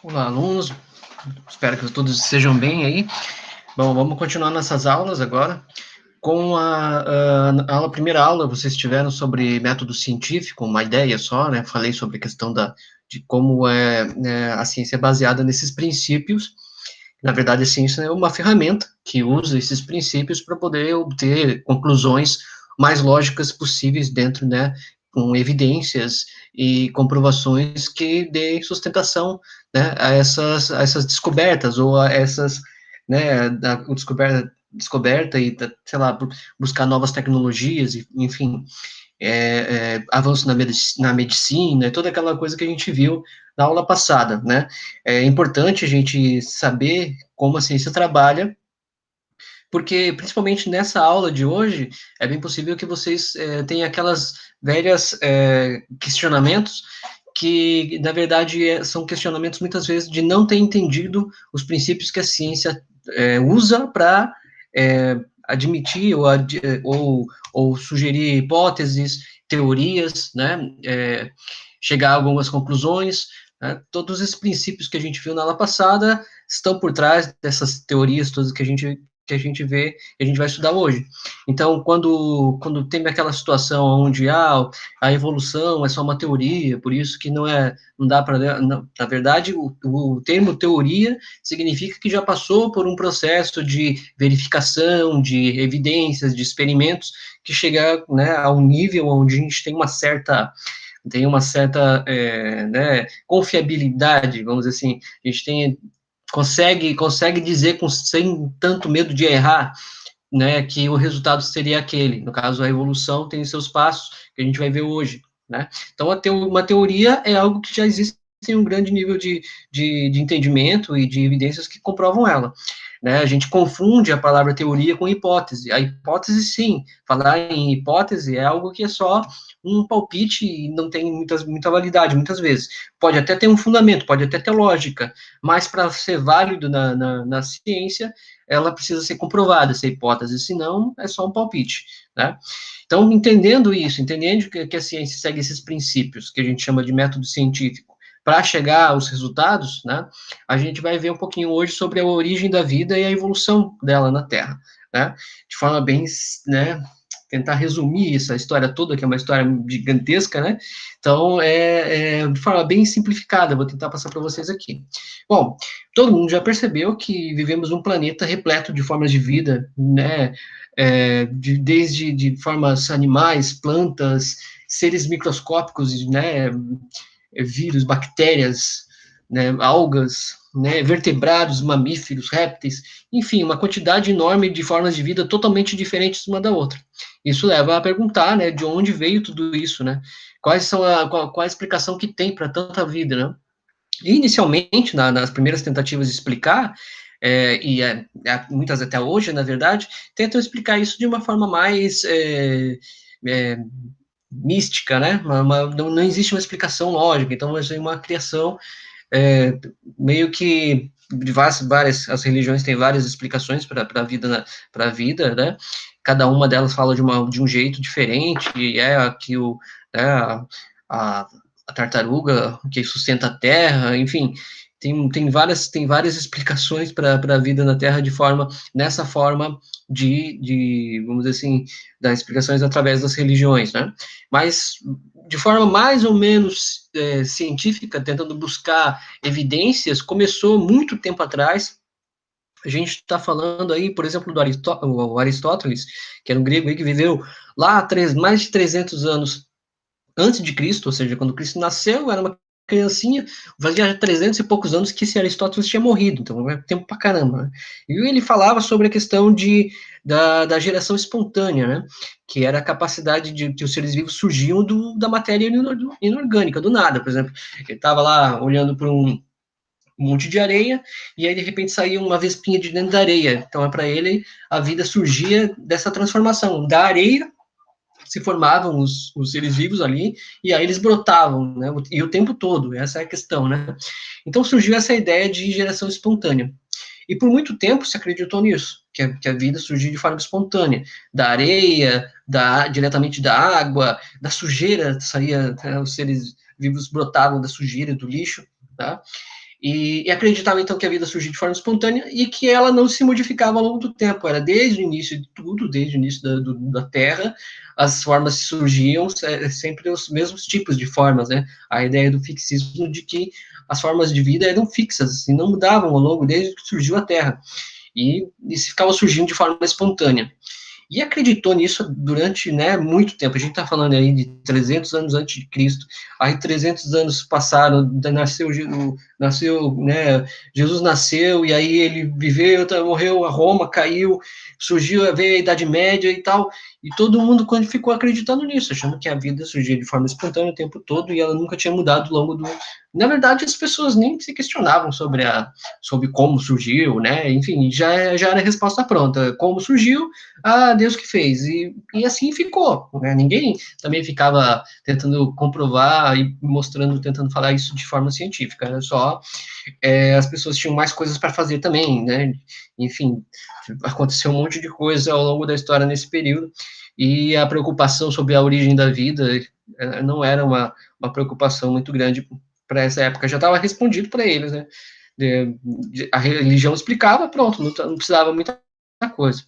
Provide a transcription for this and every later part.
Olá, alunos. Espero que todos estejam bem aí. Bom, vamos continuar nossas aulas agora. Com a primeira aula, vocês tiveram sobre método científico, uma ideia só, né? Falei sobre a questão de como a ciência é baseada nesses princípios. Na verdade, a ciência é uma ferramenta que usa esses princípios para poder obter conclusões mais lógicas possíveis dentro, né, com evidências e comprovações que deem sustentação, né, a essas descobertas ou a essas, né, descoberta e, sei lá, buscar novas tecnologias, enfim, avanço na medicina, toda aquela coisa que a gente viu na aula passada, né? É importante a gente saber como a ciência trabalha, porque principalmente nessa aula de hoje, é bem possível que vocês tenham aquelas velhas questionamentos que, na verdade, são questionamentos muitas vezes de não ter entendido os princípios que a ciência usa para admitir ou sugerir hipóteses, teorias, né, chegar a algumas conclusões, né, todos esses princípios que a gente viu na aula passada estão por trás dessas teorias todas que a gente vê, que a gente vai estudar hoje. Então, quando tem aquela situação onde a evolução é só uma teoria, por isso que não dá para, na verdade, o termo teoria significa que já passou por um processo de verificação, de evidências, de experimentos, que chega, né, a um nível onde a gente tem uma certa né, confiabilidade, vamos dizer assim, a gente consegue dizer sem tanto medo de errar, né, que o resultado seria aquele. No caso, a evolução tem seus passos, que a gente vai ver hoje, né? Então, uma teoria é algo que já existe em um grande nível de entendimento e de evidências que comprovam ela. Né? A gente confunde a palavra teoria com hipótese. A hipótese, sim, falar em hipótese é algo que é só um palpite e não tem muita validade, muitas vezes. Pode até ter um fundamento, pode até ter lógica, mas para ser válido na ciência, ela precisa ser comprovada, essa hipótese, senão é só um palpite, né? Então, entendendo isso, entendendo que a ciência segue esses princípios, que a gente chama de método científico, para chegar aos resultados, né, a gente vai ver um pouquinho hoje sobre a origem da vida e a evolução dela na Terra, né, de forma bem, né, tentar resumir essa história toda, que é uma história gigantesca, né, então, de forma bem simplificada, vou tentar passar para vocês aqui. Bom, todo mundo já percebeu que vivemos num planeta repleto de formas de vida, né, desde de formas animais, plantas, seres microscópicos, né, vírus, bactérias, né, algas, né, vertebrados, mamíferos, répteis, enfim, uma quantidade enorme de formas de vida totalmente diferentes uma da outra. Isso leva a perguntar, né, de onde veio tudo isso, né? Qual a explicação que tem para tanta vida, né? E, inicialmente, nas primeiras tentativas de explicar, muitas até hoje, na verdade, tentam explicar isso de uma forma mais é, mística, né? Não existe uma explicação lógica, então é uma criação é, meio que de as religiões têm várias explicações para a vida, né? Cada uma delas fala de um jeito diferente, e é aqui né, a, a tartaruga que sustenta a Terra, enfim, tem várias explicações para a vida na Terra nessa forma vamos dizer assim, das explicações através das religiões, né? Mas de forma mais ou menos científica, tentando buscar evidências, começou muito tempo atrás. A gente está falando aí, por exemplo, do Aristóteles, que era um grego aí que viveu lá mais de 300 anos antes de Cristo, ou seja, quando Cristo nasceu, era uma criancinha, fazia 300 e poucos anos que esse Aristóteles tinha morrido, então é tempo pra caramba, né? E ele falava sobre a questão da geração espontânea, né? Que era a capacidade de que os seres vivos surgiam da matéria inorgânica, do nada, por exemplo. Ele estava lá olhando para um monte de areia, e aí de repente saía uma vespinha de dentro da areia. Então, para ele, a vida surgia dessa transformação. Da areia se formavam os seres vivos ali, e aí eles brotavam, né? E o tempo todo, essa é a questão, né? Então surgiu essa ideia de geração espontânea. E por muito tempo se acreditou nisso, que a vida surgia de forma espontânea, da areia, diretamente da água, da sujeira, saía, né, os seres vivos brotavam da sujeira, do lixo, tá? E acreditava, então, que a vida surgia de forma espontânea e que ela não se modificava ao longo do tempo. Era desde o início de tudo, desde o início da Terra, as formas surgiam sempre os mesmos tipos de formas, né? A ideia do fixismo de que as formas de vida eram fixas e não mudavam ao longo desde que surgiu a Terra. E se ficava surgindo de forma espontânea. E acreditou nisso durante, né, muito tempo. A gente está falando aí de 300 anos antes de Cristo. Aí 300 anos passaram, nasceu, né, Jesus nasceu, e aí ele viveu, morreu, a Roma caiu, surgiu, veio a Idade Média e tal, e todo mundo quando ficou acreditando nisso, achando que a vida surgia de forma espontânea o tempo todo, e ela nunca tinha mudado ao longo do... Na verdade, as pessoas nem se questionavam sobre como surgiu, né, enfim, já era a resposta pronta. Como surgiu, Deus que fez, e assim ficou, né? Ninguém também ficava tentando comprovar e mostrando, tentando falar isso de forma científica, era só as pessoas tinham mais coisas para fazer também, né? Enfim, aconteceu um monte de coisa ao longo da história nesse período, e a preocupação sobre a origem da vida não era uma preocupação muito grande para essa época, já estava respondido para eles, né? A religião explicava, pronto, não precisava muita coisa.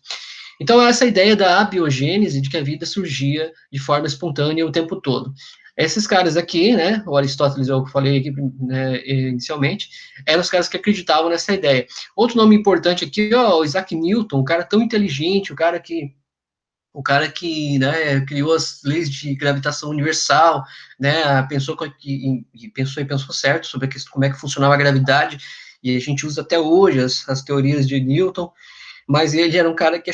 Então, essa ideia da abiogênese, de que a vida surgia de forma espontânea o tempo todo. Esses caras aqui, né, o Aristóteles, eu falei aqui, né, inicialmente, eram os caras que acreditavam nessa ideia. Outro nome importante aqui, ó, o Isaac Newton, um cara tão inteligente, né, criou as leis de gravitação universal, né, pensou certo sobre como é que funcionava a gravidade, e a gente usa até hoje as teorias de Newton, mas ele era um cara que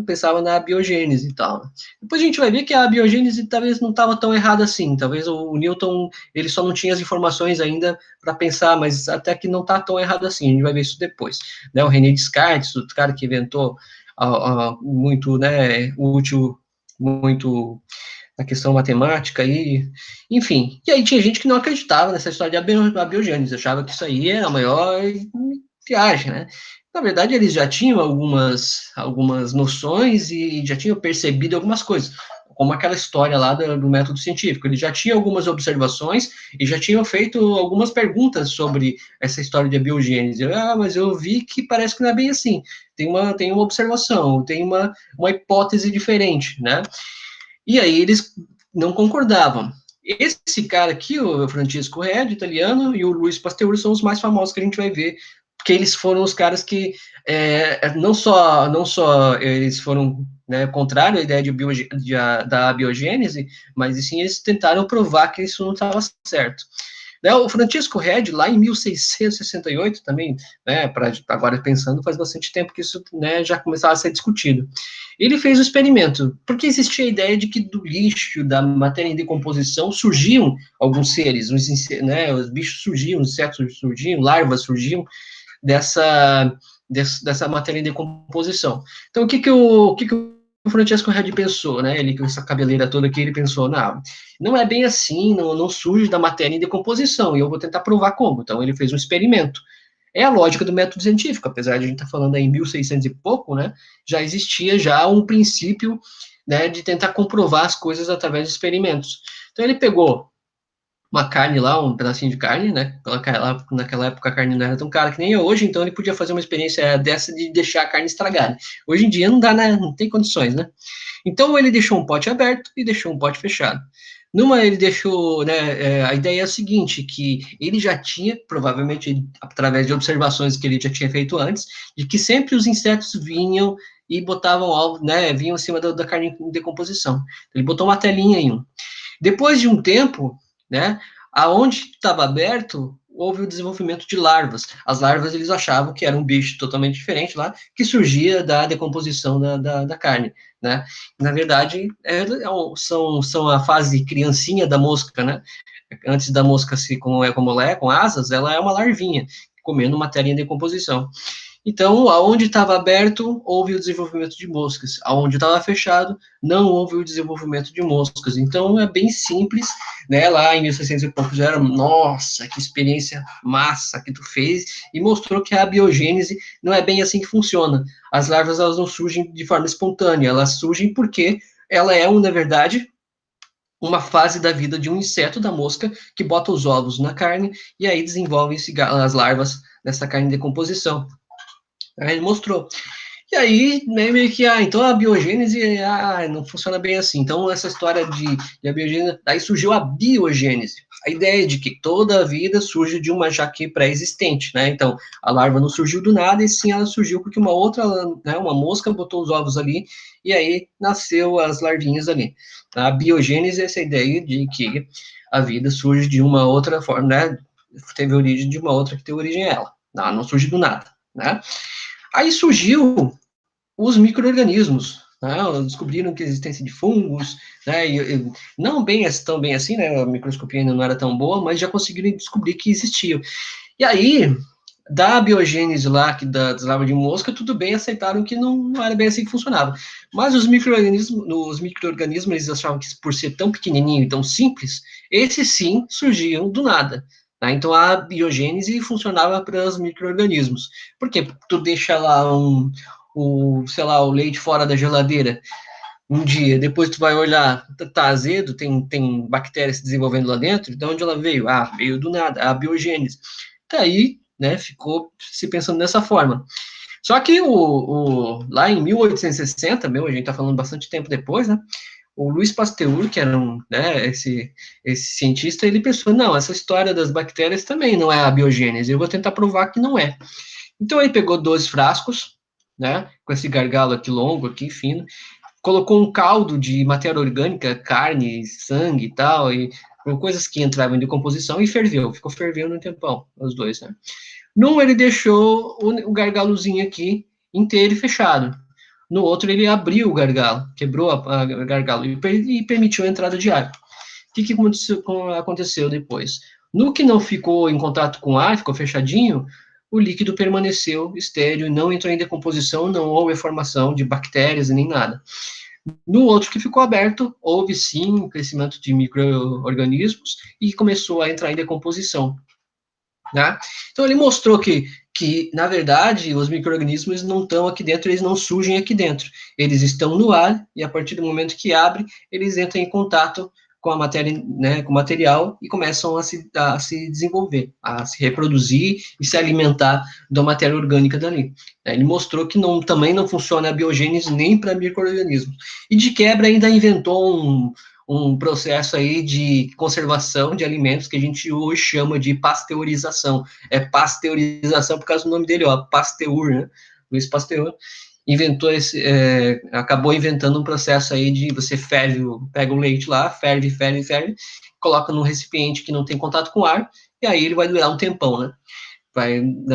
pensava na biogênese e tal. Depois a gente vai ver que a biogênese talvez não estava tão errada assim, talvez o Newton, ele só não tinha as informações ainda para pensar, mas até que não está tão errado assim, a gente vai ver isso depois. Né, o René Descartes, o cara que inventou muito, né, útil, muito a questão matemática e, enfim. E aí tinha gente que não acreditava nessa história da biogênese, achava que isso aí era a maior viagem, né? Na verdade, eles já tinham algumas noções e já tinham percebido algumas coisas, como aquela história lá do método científico. Eles já tinham algumas observações e já tinham feito algumas perguntas sobre essa história de biogênese. Mas eu vi que parece que não é bem assim. Tem uma observação, tem uma hipótese diferente, né? E aí eles não concordavam. Esse cara aqui, o Francisco Redi, italiano, e o Luiz Pasteur são os mais famosos que a gente vai ver, porque eles foram os caras que não só eles foram, né, contrário à ideia da biogênese, mas sim eles tentaram provar que isso não estava certo. Né, o Francisco Redi, lá em 1668, também, né, agora pensando, faz bastante tempo que isso, né, já começava a ser discutido. Ele fez o experimento, porque existia a ideia de que do lixo, da matéria em decomposição, surgiam alguns seres, os bichos surgiam, os insetos surgiam, larvas surgiam dessa matéria em decomposição. Então, o Francesco Redi pensou, né? Ele com essa cabeleira toda aqui, ele pensou, não é bem assim, não surge da matéria em decomposição, e eu vou tentar provar como. Então, ele fez um experimento. É a lógica do método científico, apesar de a gente estar falando aí em 1600 e pouco, né? Já existia já um princípio, né, de tentar comprovar as coisas através de experimentos. Então, ele pegou uma carne lá, um pedacinho de carne, né? Naquela época a carne não era tão cara que nem é hoje, então ele podia fazer uma experiência dessa de deixar a carne estragada. Hoje em dia não dá, né? Não tem condições, né? Então ele deixou um pote aberto e deixou um pote fechado. Numa ele deixou, né, a ideia é a seguinte, que ele já tinha, provavelmente através de observações que ele já tinha feito antes, de que sempre os insetos vinham e botavam algo, né, vinham em cima da carne em decomposição. Ele botou uma telinha em um. Depois de um tempo, né, aonde estava aberto, houve o desenvolvimento de larvas. As larvas, eles achavam que era um bicho totalmente diferente lá, que surgia da decomposição da carne, né? Na verdade, são a fase criancinha da mosca, né? Antes da mosca como ela é, com asas, ela é uma larvinha, comendo matéria em decomposição. Então, aonde estava aberto, houve o desenvolvimento de moscas. Aonde estava fechado, não houve o desenvolvimento de moscas. Então, é bem simples, né? Lá em 1600 e pouco já era, nossa, que experiência massa que tu fez, e mostrou que a biogênese não é bem assim que funciona. As larvas, elas não surgem de forma espontânea, elas surgem porque ela é, na verdade, uma fase da vida de um inseto, da mosca, que bota os ovos na carne, e aí desenvolvem-se as larvas dessa carne em decomposição. Aí ele mostrou. E aí, né, meio que, então a biogênese, não funciona bem assim. Então, essa história de a biogênese, daí surgiu a biogênese. A ideia de que toda a vida surge de uma jaque pré-existente, né? Então, a larva não surgiu do nada, e sim ela surgiu porque uma outra, né, uma mosca botou os ovos ali, e aí nasceu as larvinhas ali. A biogênese é essa ideia de que a vida surge de uma outra forma, né? Teve origem de uma outra que tem origem ela. Não surge do nada, né? Aí surgiu os micro-organismos, né? Descobriram que a existência de fungos, né? Não bem tão bem assim, né? A microscopia ainda não era tão boa, mas já conseguiram descobrir que existiam. E aí, da biogênese lá, das larvas de mosca, tudo bem, aceitaram que não era bem assim que funcionava. Mas os micro-organismos, eles achavam que por ser tão pequenininho e tão simples, esses sim surgiam do nada. Tá? Então, a biogênese funcionava para os micro-organismos. Por quê? Porque tu deixa lá sei lá, o leite fora da geladeira um dia, depois tu vai olhar, tá azedo, tem bactérias se desenvolvendo lá dentro, de onde ela veio? Veio do nada, a biogênese. Tá aí, né, ficou se pensando dessa forma. Só que lá em 1860, a gente tá falando bastante tempo depois, né, o Louis Pasteur, que era esse cientista, ele pensou, não, essa história das bactérias também não é a biogênese, eu vou tentar provar que não é. Então ele pegou 12 frascos, né, com esse gargalo aqui longo, aqui fino, colocou um caldo de matéria orgânica, carne, sangue e tal, e coisas que entravam em decomposição e ferveu, ficou fervendo um tempão, os dois, né. Num ele deixou o gargalozinho aqui inteiro e fechado. No outro ele abriu o gargalo, quebrou a gargalo e permitiu a entrada de ar. O que aconteceu depois? No que não ficou em contato com o ar, ficou fechadinho, o líquido permaneceu estéreo, não entrou em decomposição, não houve formação de bactérias nem nada. No outro que ficou aberto, houve sim um crescimento de micro-organismos e começou a entrar em decomposição. Né? Então ele mostrou que, na verdade, os micro-organismos não estão aqui dentro, eles não surgem aqui dentro. Eles estão no ar e, a partir do momento que abre, eles entram em contato com a matéria, né, com o material e começam a se desenvolver, a se reproduzir e se alimentar da matéria orgânica dali. Ele mostrou que também não funciona a biogênese nem para micro-organismos. E, de quebra, ainda inventou um processo aí de conservação de alimentos que a gente hoje chama de pasteurização. É pasteurização por causa do nome dele, ó, Pasteur, né? Luiz Pasteur acabou inventando um processo aí de você pega o leite lá, ferve, coloca num recipiente que não tem contato com ar, e aí ele vai durar um tempão, né?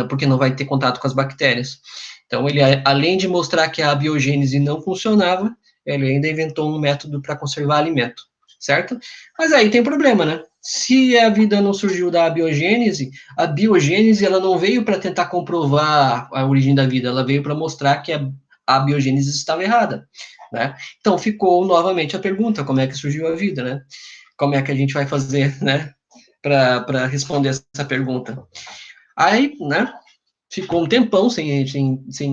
Porque não vai ter contato com as bactérias. Então, ele, além de mostrar que a biogênese não funcionava, ele ainda inventou um método para conservar alimento, certo? Mas aí tem problema, né? Se a vida não surgiu da biogênese, a biogênese ela não veio para tentar comprovar a origem da vida, ela veio para mostrar que a biogênese estava errada, né? Então ficou novamente a pergunta, como é que surgiu a vida, né? Como é que a gente vai fazer, né, para responder essa pergunta? Aí, né, ficou um tempão sem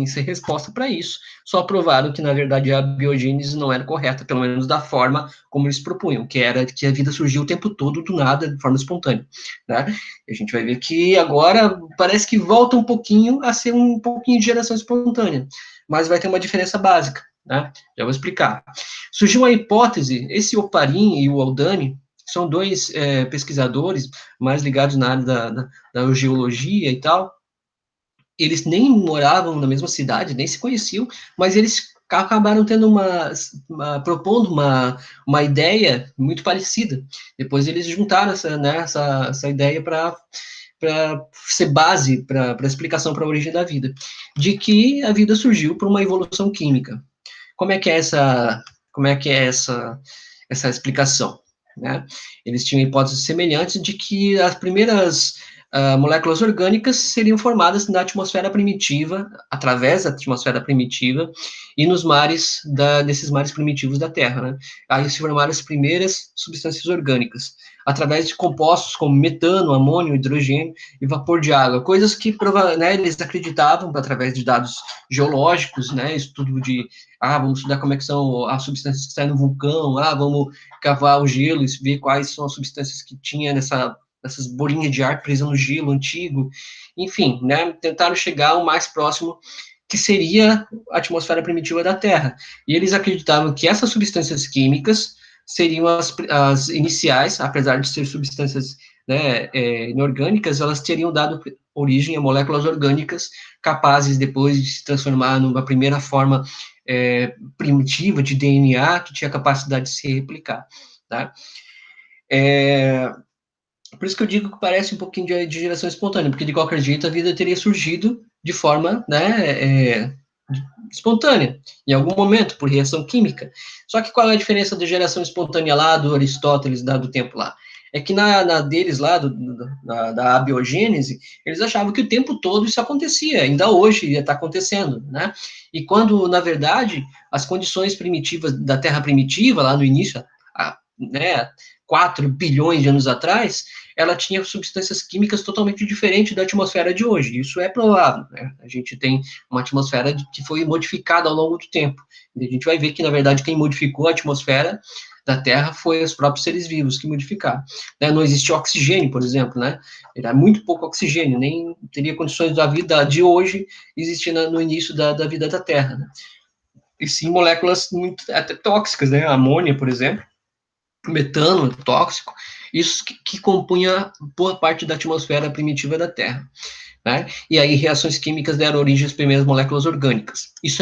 ser resposta para isso. Só provaram que, na verdade, a biogênese não era correta, pelo menos da forma como eles propunham, que era que a vida surgiu o tempo todo, do nada, de forma espontânea. Né? E a gente vai ver que agora parece que volta um pouquinho a ser um pouquinho de geração espontânea, mas vai ter uma diferença básica. Né? Já vou explicar. Surgiu uma hipótese, esse Oparin e o Aldani, são dois pesquisadores mais ligados na área da geologia e tal, eles nem moravam na mesma cidade, nem se conheciam, mas eles acabaram tendo propondo uma ideia muito parecida. Depois eles juntaram essa ideia para ser base para a explicação para a origem da vida, de que a vida surgiu por uma evolução química. Como é que é essa explicação? Né? Eles tinham hipóteses semelhantes de que as primeiras moléculas orgânicas seriam formadas na atmosfera primitiva, através da atmosfera primitiva, e nos mares, desses mares primitivos da Terra, né? Aí se formaram as primeiras substâncias orgânicas, através de compostos como metano, amônio, hidrogênio e vapor de água, coisas que, né, eles acreditavam, através de dados geológicos, né, estudo de, vamos estudar como é que são as substâncias que saem do vulcão, vamos cavar o gelo e ver quais são as substâncias que tinha essas bolinhas de ar presas no gelo antigo, enfim, né, tentaram chegar o mais próximo que seria a atmosfera primitiva da Terra. E eles acreditavam que essas substâncias químicas seriam as iniciais, apesar de ser substâncias, né, inorgânicas, elas teriam dado origem a moléculas orgânicas capazes depois de se transformar numa primeira forma primitiva de DNA que tinha capacidade de se replicar, tá? Por isso que eu digo que parece um pouquinho de geração espontânea, porque de qualquer jeito a vida teria surgido de forma, né, espontânea, em algum momento, por reação química. Só que qual é a diferença da geração espontânea lá do Aristóteles, do tempo lá? É que na deles lá, da abiogênese, eles achavam que o tempo todo isso acontecia, ainda hoje está acontecendo, né? E quando, na verdade, as condições primitivas da Terra primitiva, lá no início, né, 4 bilhões de anos atrás, ela tinha substâncias químicas totalmente diferentes da atmosfera de hoje. Isso é provável, né? A gente tem uma atmosfera que foi modificada ao longo do tempo. E a gente vai ver que, na verdade, quem modificou a atmosfera da Terra foi os próprios seres vivos que modificaram. Né? Não existia oxigênio, por exemplo, né? Era muito pouco oxigênio, nem teria condições da vida de hoje existir no início da vida da Terra. Né? E sim moléculas muito até tóxicas, né? A amônia, por exemplo, metano tóxico, isso que compunha boa parte da atmosfera primitiva da Terra. Né? E aí reações químicas deram origem às primeiras moléculas orgânicas. Isso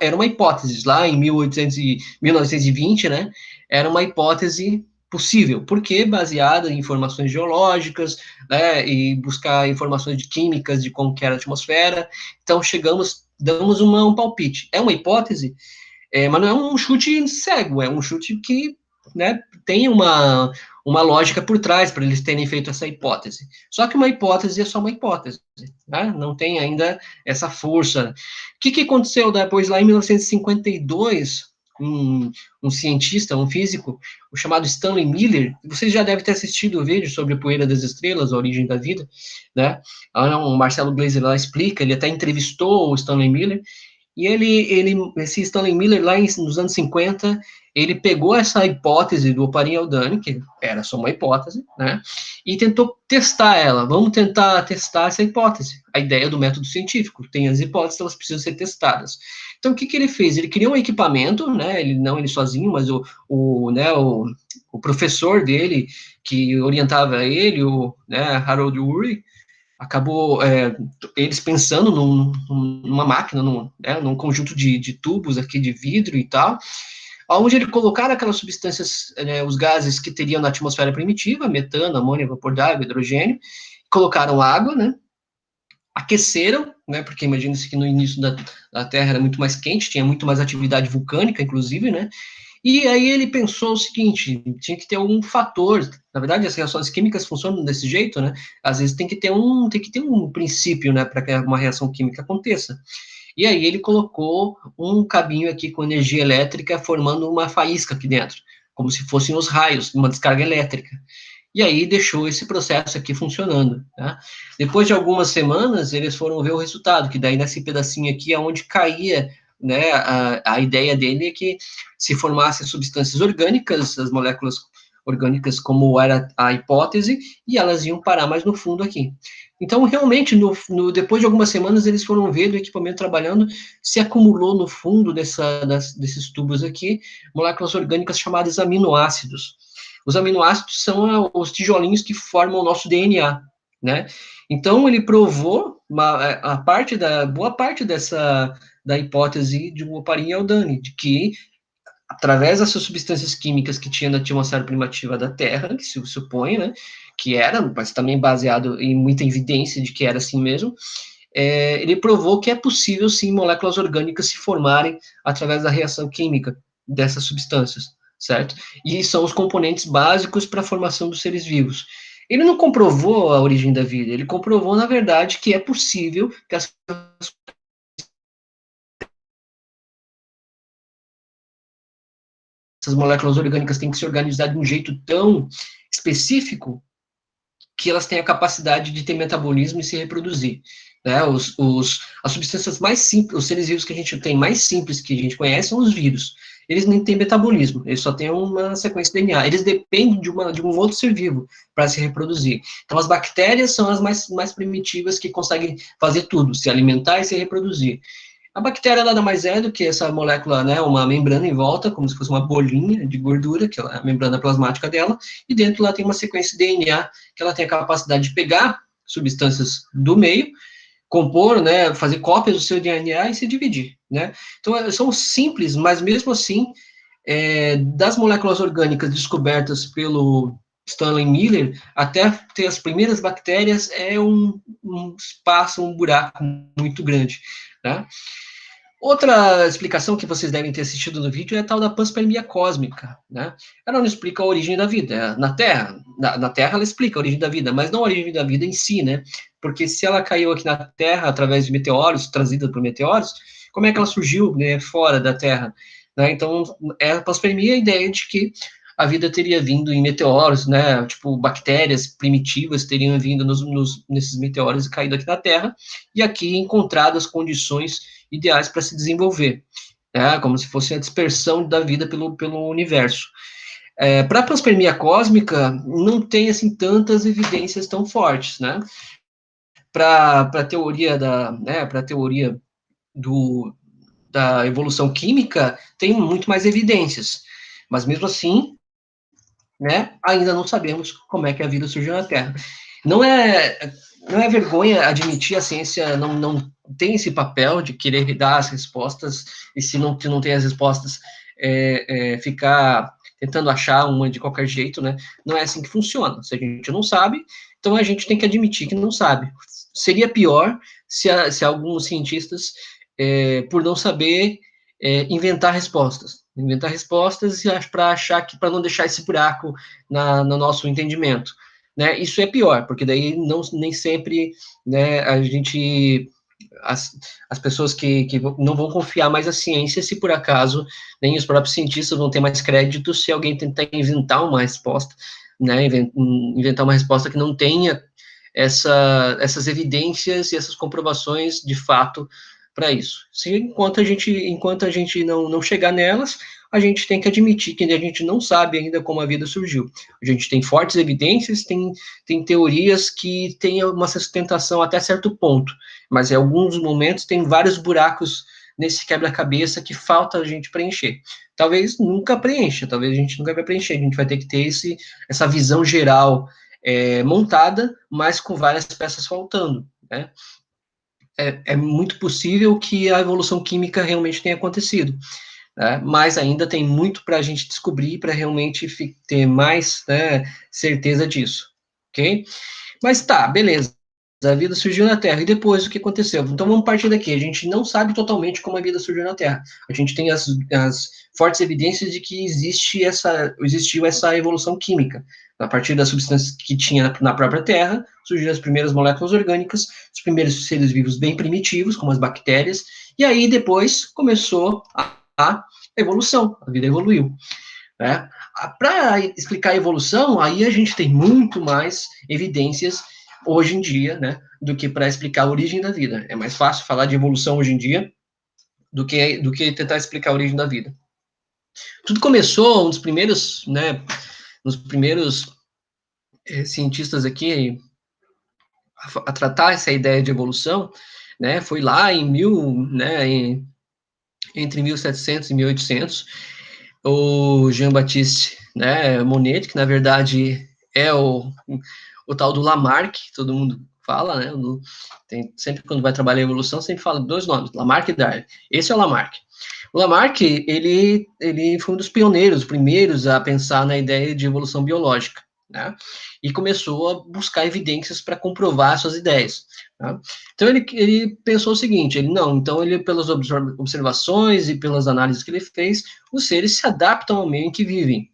era uma hipótese, lá em 1920, né? Era uma hipótese possível, porque baseada em informações geológicas, né, e buscar informações de químicas de como que era a atmosfera. Então damos um palpite. É uma hipótese, mas não é um chute cego, é um chute que, né, tem uma lógica por trás para eles terem feito essa hipótese. Só que uma hipótese é só uma hipótese, né? Não tem ainda essa força. O que aconteceu depois, lá em 1952, um cientista, um físico, o chamado Stanley Miller, vocês já devem ter assistido o vídeo sobre a poeira das estrelas, a origem da vida, né? O Marcelo Gleiser lá explica, ele até entrevistou o Stanley Miller, e esse Stanley Miller, lá nos anos 50, ele pegou essa hipótese do Oparin-Haldane, que era só uma hipótese, né, e tentou testar ela. Vamos tentar testar essa hipótese. A ideia do método científico. Tem as hipóteses, elas precisam ser testadas. Então, o que ele fez? Ele criou um equipamento, né, não ele sozinho, mas o professor dele, que orientava ele, né, Harold Urey, acabou eles pensando numa máquina, num conjunto de tubos aqui de vidro e tal, onde ele colocaram aquelas substâncias, os gases que teriam na atmosfera primitiva, metano, amônia, vapor d'água, hidrogênio, colocaram água, né, aqueceram, né, porque imagina-se que no início da Terra era muito mais quente, tinha muito mais atividade vulcânica, inclusive, né, e aí ele pensou o seguinte, tinha que ter um fator, na verdade as reações químicas funcionam desse jeito, né? Às vezes tem que ter um princípio, né, para que uma reação química aconteça. E aí ele colocou um cabinho aqui com energia elétrica formando uma faísca aqui dentro, como se fossem os raios de uma descarga elétrica. E aí deixou esse processo aqui funcionando, tá? Depois de algumas semanas, eles foram ver o resultado, que daí nesse pedacinho aqui é onde caía, né, a ideia dele é que se formassem substâncias orgânicas, as moléculas orgânicas, como era a hipótese, e elas iam parar mais no fundo aqui. Então, realmente, depois de algumas semanas, eles foram ver do equipamento trabalhando, se acumulou no fundo desses tubos aqui, moléculas orgânicas chamadas aminoácidos. Os aminoácidos são os tijolinhos que formam o nosso DNA, né? Então, ele provou boa parte da hipótese de Oparin-Haldane, de que, através dessas substâncias químicas que tinha na atmosfera primitiva da Terra, que se supõe, né, que era, mas também baseado em muita evidência de que era assim mesmo, ele provou que é possível, sim, moléculas orgânicas se formarem através da reação química dessas substâncias, certo? E são os componentes básicos para a formação dos seres vivos. Ele não comprovou a origem da vida, ele comprovou, na verdade, que é possível que essas moléculas orgânicas têm que se organizar de um jeito tão específico que elas têm a capacidade de ter metabolismo e se reproduzir. Né? As substâncias mais simples, os seres vivos que a gente tem mais simples que a gente conhece são os vírus. Eles nem têm metabolismo, eles só têm uma sequência de DNA. Eles dependem de um outro ser vivo para se reproduzir. Então, as bactérias são as mais primitivas que conseguem fazer tudo, se alimentar e se reproduzir. A bactéria nada mais é do que essa molécula, né, uma membrana em volta, como se fosse uma bolinha de gordura, que é a membrana plasmática dela, e dentro lá tem uma sequência de DNA, que ela tem a capacidade de pegar substâncias do meio, compor, né, fazer cópias do seu DNA e se dividir, né. Então, são simples, mas mesmo assim, das moléculas orgânicas descobertas pelo Stanley Miller, até ter as primeiras bactérias, é um espaço, um buraco muito grande, né. Outra explicação que vocês devem ter assistido no vídeo é a tal da panspermia cósmica, né? Ela não explica a origem da vida. Na Terra, na Terra ela explica a origem da vida, mas não a origem da vida em si, né? Porque se ela caiu aqui na Terra através de meteoros, trazida por meteoros, como é que ela surgiu, né, fora da Terra? Né? Então, a panspermia é a ideia de que a vida teria vindo em meteoros, né? Tipo, bactérias primitivas teriam vindo nesses meteoros e caído aqui na Terra, e aqui encontrado as condições ideais para se desenvolver, né? Como se fosse a dispersão da vida pelo universo. Para a panspermia cósmica, não tem assim tantas evidências tão fortes, né? Para a teoria para a teoria da evolução química, tem muito mais evidências, mas mesmo assim, né, ainda não sabemos como é que a vida surgiu na Terra. Não é, não é vergonha admitir a ciência não tem esse papel de querer dar as respostas, e se não tem as respostas, ficar tentando achar uma de qualquer jeito, né? Não é assim que funciona. Se a gente não sabe, então a gente tem que admitir que não sabe. Seria pior se alguns cientistas, por não saber, inventar respostas para achar que para não deixar esse buraco no nosso entendimento, né? Isso é pior, porque daí nem sempre, né, as, as pessoas que não vão confiar mais na ciência se por acaso nem os próprios cientistas vão ter mais crédito se alguém tentar inventar uma resposta, né, inventar uma resposta que não tenha essas evidências e essas comprovações de fato para isso. Enquanto a gente não chegar nelas, a gente tem que admitir que a gente não sabe ainda como a vida surgiu. A gente tem fortes evidências, tem teorias que têm uma sustentação até certo ponto, mas em alguns momentos tem vários buracos nesse quebra-cabeça que falta a gente preencher. Talvez nunca preencha, talvez a gente nunca vai preencher, a gente vai ter que ter essa visão geral montada, mas com várias peças faltando, né? É muito possível que a evolução química realmente tenha acontecido, né? Mas ainda tem muito para a gente descobrir para realmente ter mais, né, certeza disso, ok? Mas tá, beleza. A vida surgiu na Terra. E depois o que aconteceu? Então vamos partir daqui. A gente não sabe totalmente como a vida surgiu na Terra. A gente tem as fortes evidências de que existiu essa evolução química. A partir das substâncias que tinha na própria Terra, surgiram as primeiras moléculas orgânicas, os primeiros seres vivos bem primitivos, como as bactérias, e aí depois começou a evolução, a vida evoluiu. Né? Para explicar a evolução, aí a gente tem muito mais evidências hoje em dia, né, do que para explicar a origem da vida. É mais fácil falar de evolução hoje em dia do que tentar explicar a origem da vida. Tudo começou, um dos primeiros, né, nos primeiros cientistas aqui a tratar essa ideia de evolução, né, foi lá entre 1700 e 1800, o Jean-Baptiste, né, Monnet, que na verdade é o tal do Lamarck, todo mundo fala, né, sempre quando vai trabalhar em evolução, sempre fala dois nomes, Lamarck e Darwin. Esse é o Lamarck. O Lamarck, ele foi um dos pioneiros, os primeiros a pensar na ideia de evolução biológica, né, e começou a buscar evidências para comprovar suas ideias. Tá? Então ele pensou o seguinte, então ele pelas observações e pelas análises que ele fez, os seres se adaptam ao meio em que vivem.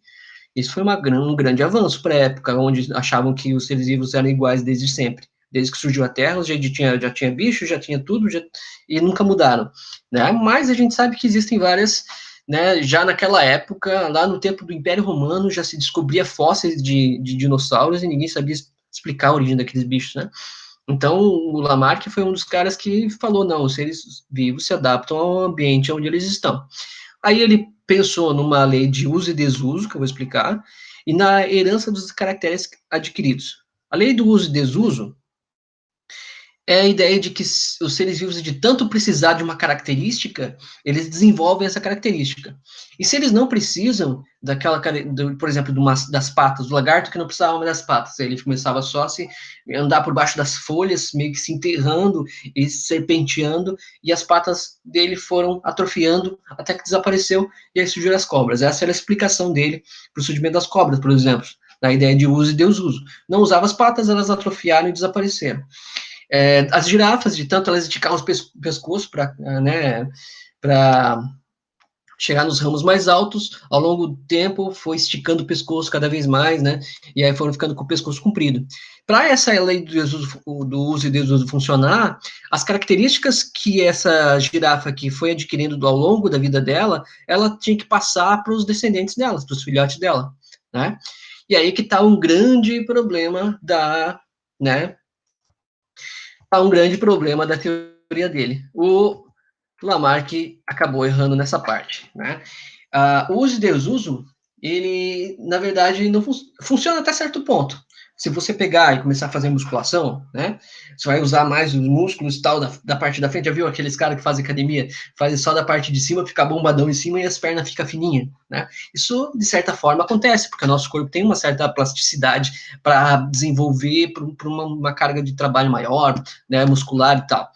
Isso foi um grande avanço para a época, onde achavam que os seres vivos eram iguais desde sempre. Desde que surgiu a Terra, já tinha bicho, já tinha tudo, e nunca mudaram. Né? Mas a gente sabe que existem várias, né, já naquela época, lá no tempo do Império Romano, já se descobria fósseis de dinossauros e ninguém sabia explicar a origem daqueles bichos, né? Então, o Lamarck foi um dos caras que falou, não, os seres vivos se adaptam ao ambiente onde eles estão. Aí ele pensou numa lei de uso e desuso, que eu vou explicar, e na herança dos caracteres adquiridos. A lei do uso e desuso é a ideia de que os seres vivos, de tanto precisar de uma característica, eles desenvolvem essa característica. E se eles não precisam daquela, por exemplo, das patas, do lagarto que não precisava mais das patas, ele começava só a se andar por baixo das folhas, meio que se enterrando e serpenteando, e as patas dele foram atrofiando até que desapareceu, e aí surgiram as cobras. Essa era a explicação dele para o surgimento das cobras, por exemplo, na ideia de uso e desuso. Não usava as patas, elas atrofiaram e desapareceram. As girafas, de tanto elas esticavam o pescoço para, né, para chegar nos ramos mais altos, ao longo do tempo foi esticando o pescoço cada vez mais, né, e aí foram ficando com o pescoço comprido. Para essa lei do uso e desuso funcionar, as características que essa girafa aqui foi adquirindo ao longo da vida dela, ela tinha que passar para os descendentes dela, para os filhotes dela, né, e aí que está um grande problema né, a um grande problema da teoria dele. O Lamarck acabou errando nessa parte, né? O uso e desuso, ele, na verdade, não funciona até certo ponto. Se você pegar e começar a fazer musculação, né? Você vai usar mais os músculos e tal da parte da frente. Já viu aqueles caras que fazem academia, fazem só da parte de cima, fica bombadão em cima e as pernas ficam fininhas, né? Isso, de certa forma, acontece, porque o nosso corpo tem uma certa plasticidade para desenvolver para uma carga de trabalho maior, né? Muscular e tal.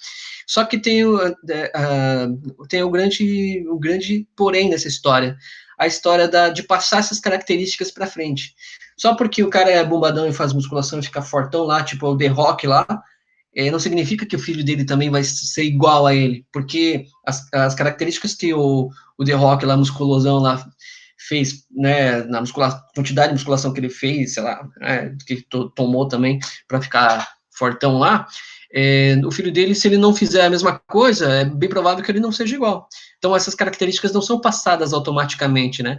Só que tem o grande porém nessa história. A história de passar essas características para frente. Só porque o cara é bombadão e faz musculação e fica fortão lá, tipo o The Rock lá, não significa que o filho dele também vai ser igual a ele, porque as características que o The Rock lá, musculosão lá, fez, né, na quantidade de musculação que ele fez, sei lá, que ele tomou também para ficar fortão lá, o filho dele, se ele não fizer a mesma coisa, é bem provável que ele não seja igual. Então, essas características não são passadas automaticamente, né?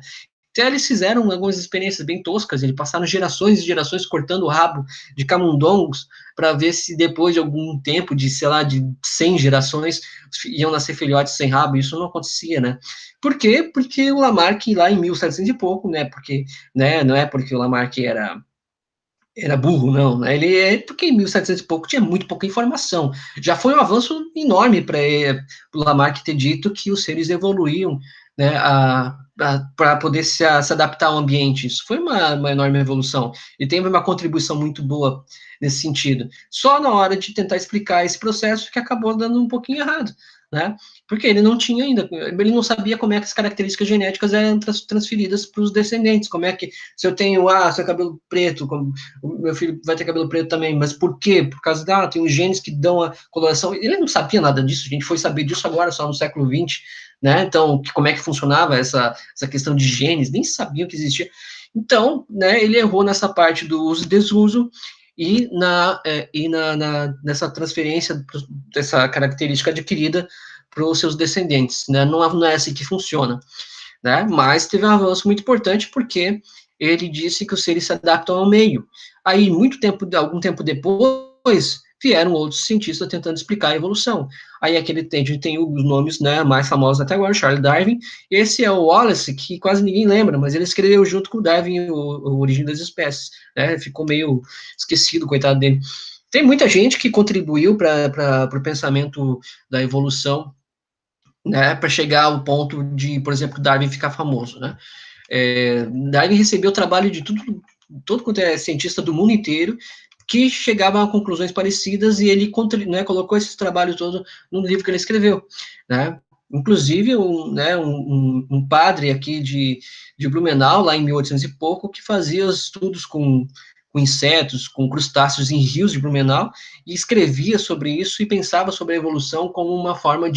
Até eles fizeram algumas experiências bem toscas, eles passaram gerações e gerações cortando o rabo de camundongos para ver se depois de algum tempo, de, sei lá, de 100 gerações, iam nascer filhotes sem rabo, isso não acontecia, né? Por quê? Porque o Lamarck, lá em 1700 e pouco, né, porque, né, não é porque o Lamarck era burro, não, né? Ele porque em 1700 e pouco tinha muito pouca informação. Já foi um avanço enorme para o Lamarck ter dito que os seres evoluíam, né, para poder se adaptar ao ambiente. Isso foi uma enorme evolução e tem uma contribuição muito boa nesse sentido. Só na hora de tentar explicar esse processo que acabou dando um pouquinho errado, né? Porque ele não tinha ainda, ele não sabia como é que as características genéticas eram transferidas para os descendentes, como é que, se eu tenho, seu cabelo preto, o meu filho vai ter cabelo preto também, mas por quê? Por causa tem os genes que dão a coloração, ele não sabia nada disso, a gente foi saber disso agora, só no século XX, né, então, como é que funcionava essa questão de genes, nem sabiam que existia, então, né, ele errou nessa parte do uso e desuso, e nessa transferência dessa característica adquirida para os seus descendentes, né, não é assim que funciona, né, mas teve um avanço muito importante porque ele disse que os seres se adaptam ao meio. Aí, algum tempo depois, vieram outros cientistas tentando explicar a evolução. Aí aquele tem os nomes, né, mais famosos até agora, Charles Darwin. Esse é o Wallace, que quase ninguém lembra, mas ele escreveu junto com o Darwin o Origem das Espécies. Né, ficou meio esquecido, coitado dele. Tem muita gente que contribuiu para o pensamento da evolução, né, para chegar ao ponto de, por exemplo, Darwin ficar famoso, né? Darwin recebeu o trabalho de todo quanto é cientista do mundo inteiro, que chegavam a conclusões parecidas, e ele, né, colocou esses trabalhos todos no livro que ele escreveu, né? Inclusive, um padre aqui de Blumenau, lá em 1800 e pouco, que fazia estudos com insetos, com crustáceos em rios de Blumenau, e escrevia sobre isso e pensava sobre a evolução como uma forma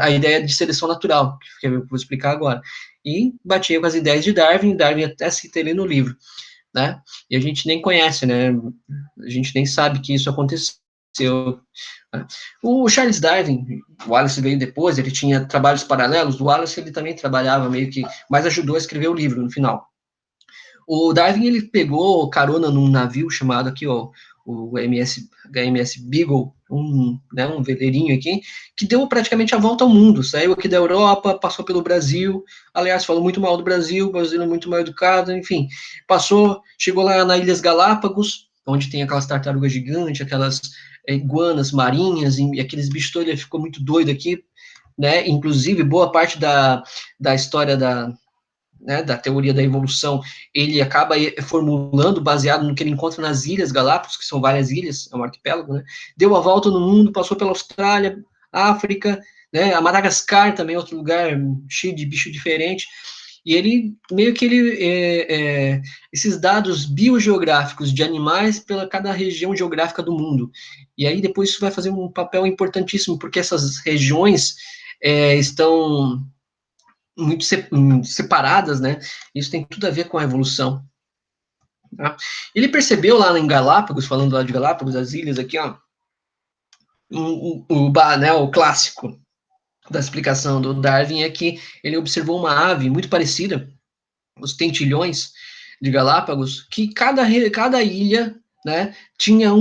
a ideia de seleção natural, que eu vou explicar agora. e batia com as ideias de Darwin. Darwin até cita ele no livro, né? E a gente nem conhece, né? A gente nem sabe que isso aconteceu. Né? O Charles Darwin, o Wallace veio depois, ele tinha trabalhos paralelos. O Wallace ele também trabalhava meio que, mas ajudou a escrever o livro no final. O Darwin ele pegou carona num navio chamado aqui, ó, o HMS Beagle, né, um veleirinho aqui, que deu praticamente a volta ao mundo. Saiu aqui da Europa, passou pelo Brasil, aliás, falou muito mal do Brasil, o Brasil é muito mal educado, enfim. Passou, chegou lá nas Ilhas Galápagos, onde tem aquelas tartarugas gigantes, aquelas iguanas marinhas, e aqueles bichos todos, ele ficou muito doido aqui, né? Inclusive, boa parte da história né, da teoria da evolução, ele acaba formulando baseado no que ele encontra nas Ilhas Galápagos, que são várias ilhas, é um arquipélago, né? Deu a volta no mundo, passou pela Austrália, África, né? A Madagascar também é outro lugar cheio de bicho diferente. E ele, meio que esses dados biogeográficos de animais pela cada região geográfica do mundo. E aí depois isso vai fazer um papel importantíssimo, porque essas regiões estão muito separadas, né? Isso tem tudo a ver com a evolução. Tá? Ele percebeu lá em Galápagos, falando lá de Galápagos, as ilhas aqui, ó, né, o clássico da explicação do Darwin é que ele observou uma ave muito parecida, os tentilhões de Galápagos, que cada ilha, né, ela tinha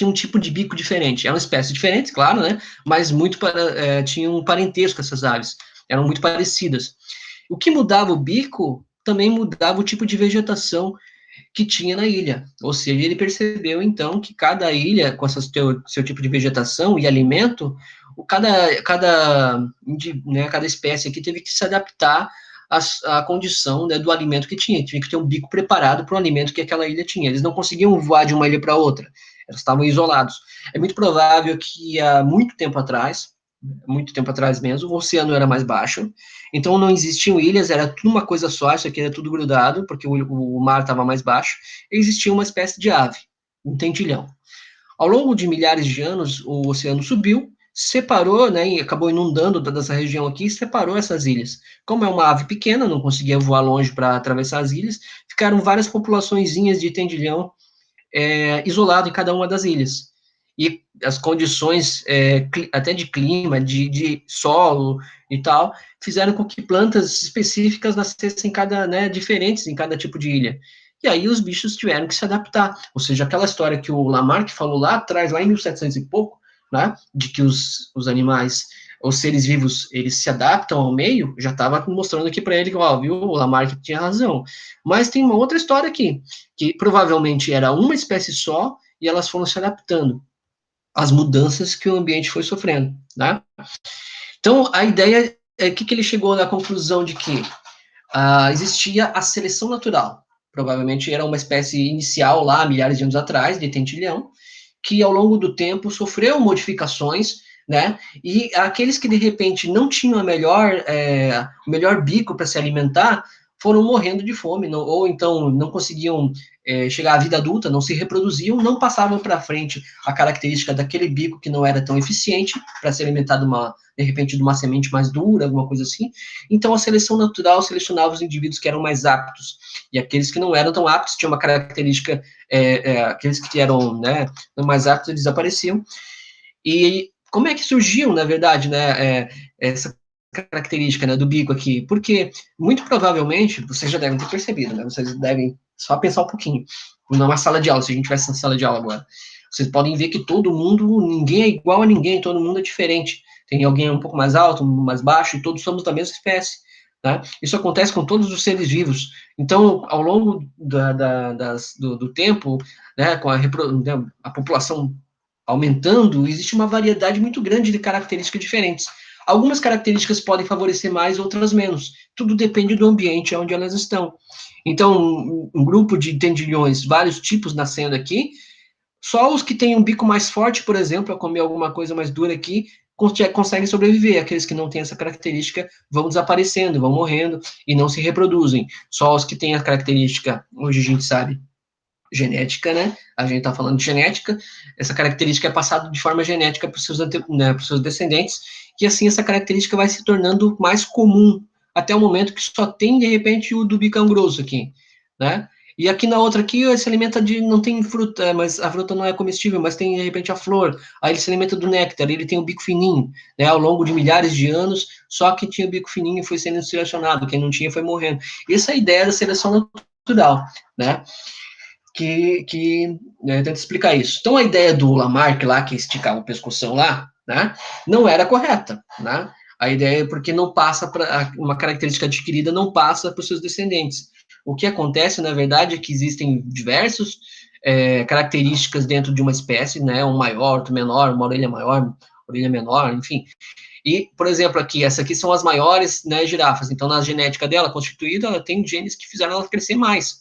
um tipo de bico diferente. É uma espécie diferente, claro, né, mas tinha um parentesco essas aves. Eram muito parecidas. O que mudava o bico também mudava o tipo de vegetação que tinha na ilha. Ou seja, ele percebeu então que cada ilha, com seu tipo de vegetação e alimento, cada espécie aqui teve que se adaptar à condição, né, do alimento que tinha. Tinha que ter um bico preparado para o alimento que aquela ilha tinha. Eles não conseguiam voar de uma ilha para outra. Eles estavam isolados. É muito provável que há muito tempo atrás mesmo, o oceano era mais baixo, então não existiam ilhas, era tudo uma coisa só, isso aqui era tudo grudado, porque o mar estava mais baixo, e existia uma espécie de ave, um tentilhão. Ao longo de milhares de anos, o oceano subiu, separou, né, e acabou inundando toda essa região aqui, e separou essas ilhas. Como é uma ave pequena, não conseguia voar longe para atravessar as ilhas, ficaram várias populaçõezinhas de tendilhão isolado em cada uma das ilhas. E as condições, até de clima, de solo e tal, fizeram com que plantas específicas nascessem diferentes em cada tipo de ilha. E aí os bichos tiveram que se adaptar. Ou seja, aquela história que o Lamarck falou lá atrás, lá em 1700 e pouco, né, de que os animais, os seres vivos, eles se adaptam ao meio, já estava mostrando aqui para ele que, ó, viu, o Lamarck tinha razão. Mas tem uma outra história aqui, que provavelmente era uma espécie só, e elas foram se adaptando às mudanças que o ambiente foi sofrendo, né? Então, a ideia é que ele chegou na conclusão de que existia a seleção natural. Provavelmente era uma espécie inicial lá, milhares de anos atrás, de tentilhão, que ao longo do tempo sofreu modificações, né? E aqueles que de repente não tinham o melhor bico para se alimentar foram morrendo de fome, ou então não conseguiam chegar à vida adulta, não se reproduziam, não passavam para frente a característica daquele bico que não era tão eficiente para se alimentar de repente de uma semente mais dura, alguma coisa assim. Então a seleção natural selecionava os indivíduos que eram mais aptos, e aqueles que não eram tão aptos tinham uma característica, aqueles que eram, né, mais aptos, eles desapareciam. E como é que surgiu, na verdade, né, essa característica, né, do bico aqui? Porque, muito provavelmente, vocês já devem ter percebido, né, vocês devem só pensar um pouquinho, numa sala de aula, se a gente tivesse na sala de aula agora, vocês podem ver que todo mundo, ninguém é igual a ninguém, todo mundo é diferente. Tem alguém um pouco mais alto, um mais baixo, e todos somos da mesma espécie. Né? Isso acontece com todos os seres vivos. Então, ao longo do tempo, né, com a população aumentando, existe uma variedade muito grande de características diferentes. Algumas características podem favorecer mais, outras menos. Tudo depende do ambiente onde elas estão. Então, um grupo de tendilhões, vários tipos nascendo aqui, só os que têm um bico mais forte, por exemplo, a comer alguma coisa mais dura aqui, conseguem sobreviver. Aqueles que não têm essa característica vão desaparecendo, vão morrendo e não se reproduzem. Só os que têm a característica, hoje a gente sabe, genética, né? A gente está falando de genética, essa característica é passada de forma genética para os seus descendentes, e assim essa característica vai se tornando mais comum até o momento que só tem, de repente, o do bicão grosso aqui, né? E aqui na outra aqui, ele se alimenta de, não tem fruta, mas a fruta não é comestível, mas tem, de repente, a flor. Aí ele se alimenta do néctar, ele tem o bico fininho, né? Ao longo de milhares de anos, só que tinha o bico fininho e foi sendo selecionado, quem não tinha foi morrendo. Essa é a ideia da seleção natural, né? Que tenta explicar isso. Então, a ideia do Lamarck lá, que esticava o pescoção lá, né, não era correta, né? A ideia é porque não passa para uma característica adquirida, não passa para os seus descendentes. O que acontece, na verdade, é que existem diversos características dentro de uma espécie, né? Um maior, outro menor, uma orelha maior, orelha menor, enfim. E, por exemplo, aqui, essa aqui são as maiores, né, girafas. Então, na genética dela, constituída, ela tem genes que fizeram ela crescer mais.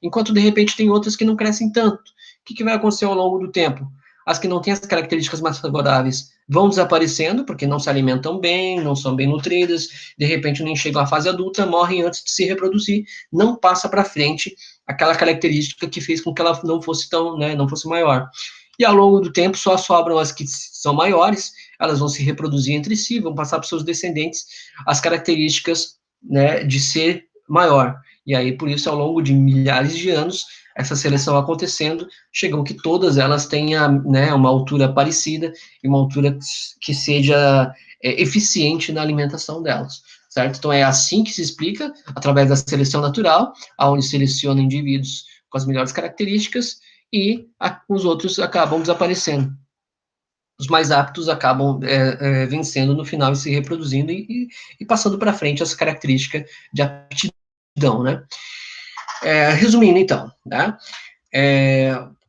Enquanto, de repente, tem outras que não crescem tanto. O que vai acontecer ao longo do tempo? As que não têm as características mais favoráveis vão desaparecendo, porque não se alimentam bem, não são bem nutridas, de repente nem chegam à fase adulta, morrem antes de se reproduzir, não passa para frente aquela característica que fez com que ela não fosse tão, né, não fosse maior. E ao longo do tempo só sobram as que são maiores, elas vão se reproduzir entre si, vão passar para os seus descendentes as características, né, de ser maior. E aí, por isso, ao longo de milhares de anos, essa seleção acontecendo, chegou que todas elas tenham, né, uma altura parecida e uma altura que seja eficiente na alimentação delas, certo? Então, é assim que se explica, através da seleção natural, onde seleciona indivíduos com as melhores características e os outros acabam desaparecendo. Os mais aptos acabam vencendo no final e se reproduzindo e passando para frente essa característica de aptidão, né? Resumindo, então, né?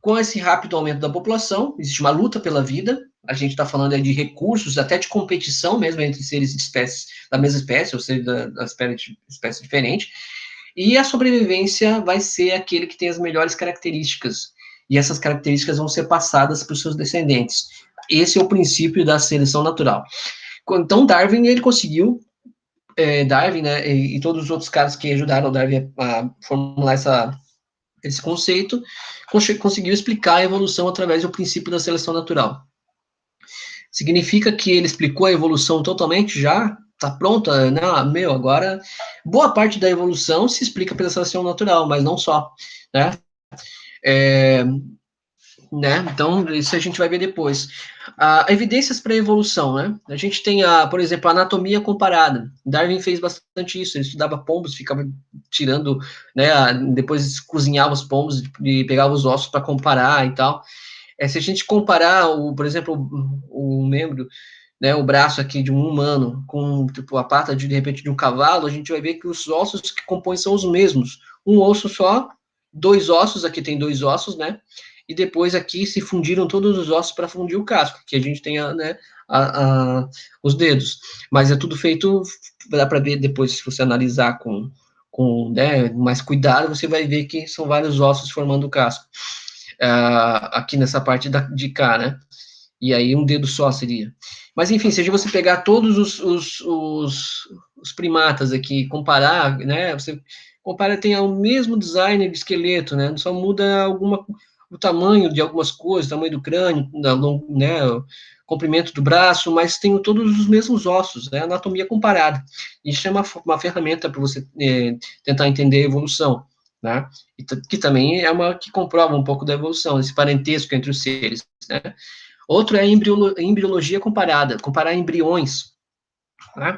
Com esse rápido aumento da população, existe uma luta pela vida, a gente está falando de recursos, até de competição mesmo entre seres de espécies da mesma espécie, ou seja, da espécie diferente, e a sobrevivência vai ser aquele que tem as melhores características, e essas características vão ser passadas para os seus descendentes. Esse é o princípio da seleção natural. Então, Darwin, ele conseguiu, Darwin, né, e todos os outros caras que ajudaram o Darwin a formular esse conceito, conseguiu explicar a evolução através do princípio da seleção natural. Significa que ele explicou a evolução totalmente já? Está pronta? Não, agora boa parte da evolução se explica pela seleção natural, mas não só, né? Então, isso a gente vai ver depois. Evidências para a evolução, né? A gente tem, por exemplo, a anatomia comparada. Darwin fez bastante isso, ele estudava pombos, ficava tirando, né, depois cozinhava os pombos e pegava os ossos para comparar e tal. Se a gente comparar, por exemplo, o membro, né, o braço aqui de um humano com, tipo, a pata, de repente, de um cavalo, a gente vai ver que os ossos que compõem são os mesmos. Um osso só, dois ossos, aqui tem dois ossos, né? E depois aqui se fundiram todos os ossos para fundir o casco, que a gente tem, né, os dedos. Mas é tudo feito, dá para ver depois, se você analisar com né, mais cuidado, você vai ver que são vários ossos formando o casco. Aqui nessa parte de cá, né? E aí um dedo só seria. Mas, enfim, se você pegar todos os primatas aqui, comparar, né, você compara, tem o mesmo design de esqueleto, né, só muda o tamanho de algumas coisas, o tamanho do crânio, né, o comprimento do braço, mas tem todos os mesmos ossos, né, anatomia comparada. Isso é uma ferramenta para você tentar entender a evolução, né, que também é uma que comprova um pouco da evolução, esse parentesco entre os seres, né. Outro é a embriologia comparada, comparar embriões, né?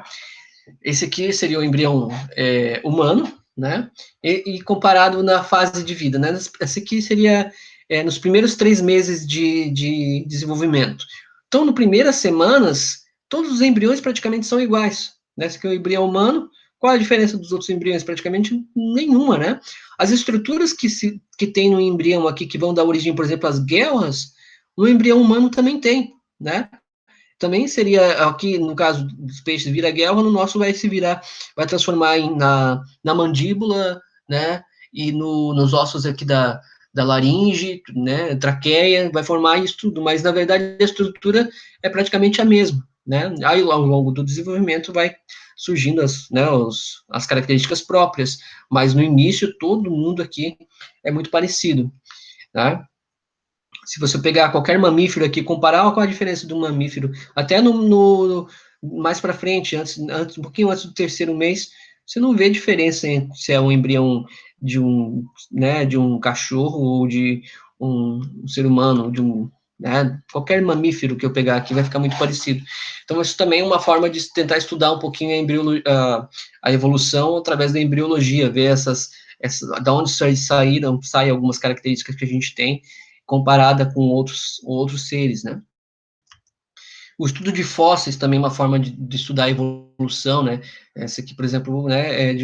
Esse aqui seria o embrião humano, né? E comparado na fase de vida, né? Esse aqui seria nos primeiros 3 meses de desenvolvimento. Então, nas primeiras semanas, todos os embriões praticamente são iguais, né? Esse aqui é o embrião humano. Qual a diferença dos outros embriões? Praticamente nenhuma, né? As estruturas que tem no embrião aqui, que vão dar origem, por exemplo, às guelras, no embrião humano também tem, né? Também seria, aqui no caso dos peixes vira guelra, no nosso vai se virar, vai transformar na mandíbula, né? E nos ossos aqui da laringe, né? Traqueia, vai formar isso tudo, mas na verdade a estrutura é praticamente a mesma, né? Aí ao longo do desenvolvimento vai surgindo as características próprias, mas no início todo mundo aqui é muito parecido, tá? Se você pegar qualquer mamífero aqui, comparar qual a diferença do mamífero, até mais para frente, um pouquinho antes do terceiro mês, você não vê diferença entre se é um embrião de um, né, de um cachorro ou de um ser humano, de um, né, qualquer mamífero que eu pegar aqui vai ficar muito parecido. Então, isso também é uma forma de tentar estudar um pouquinho a evolução através da embriologia, ver da onde saem algumas características que a gente tem, comparada com outros seres, né? O estudo de fósseis também é uma forma de estudar a evolução, né? Essa aqui, por exemplo, né, é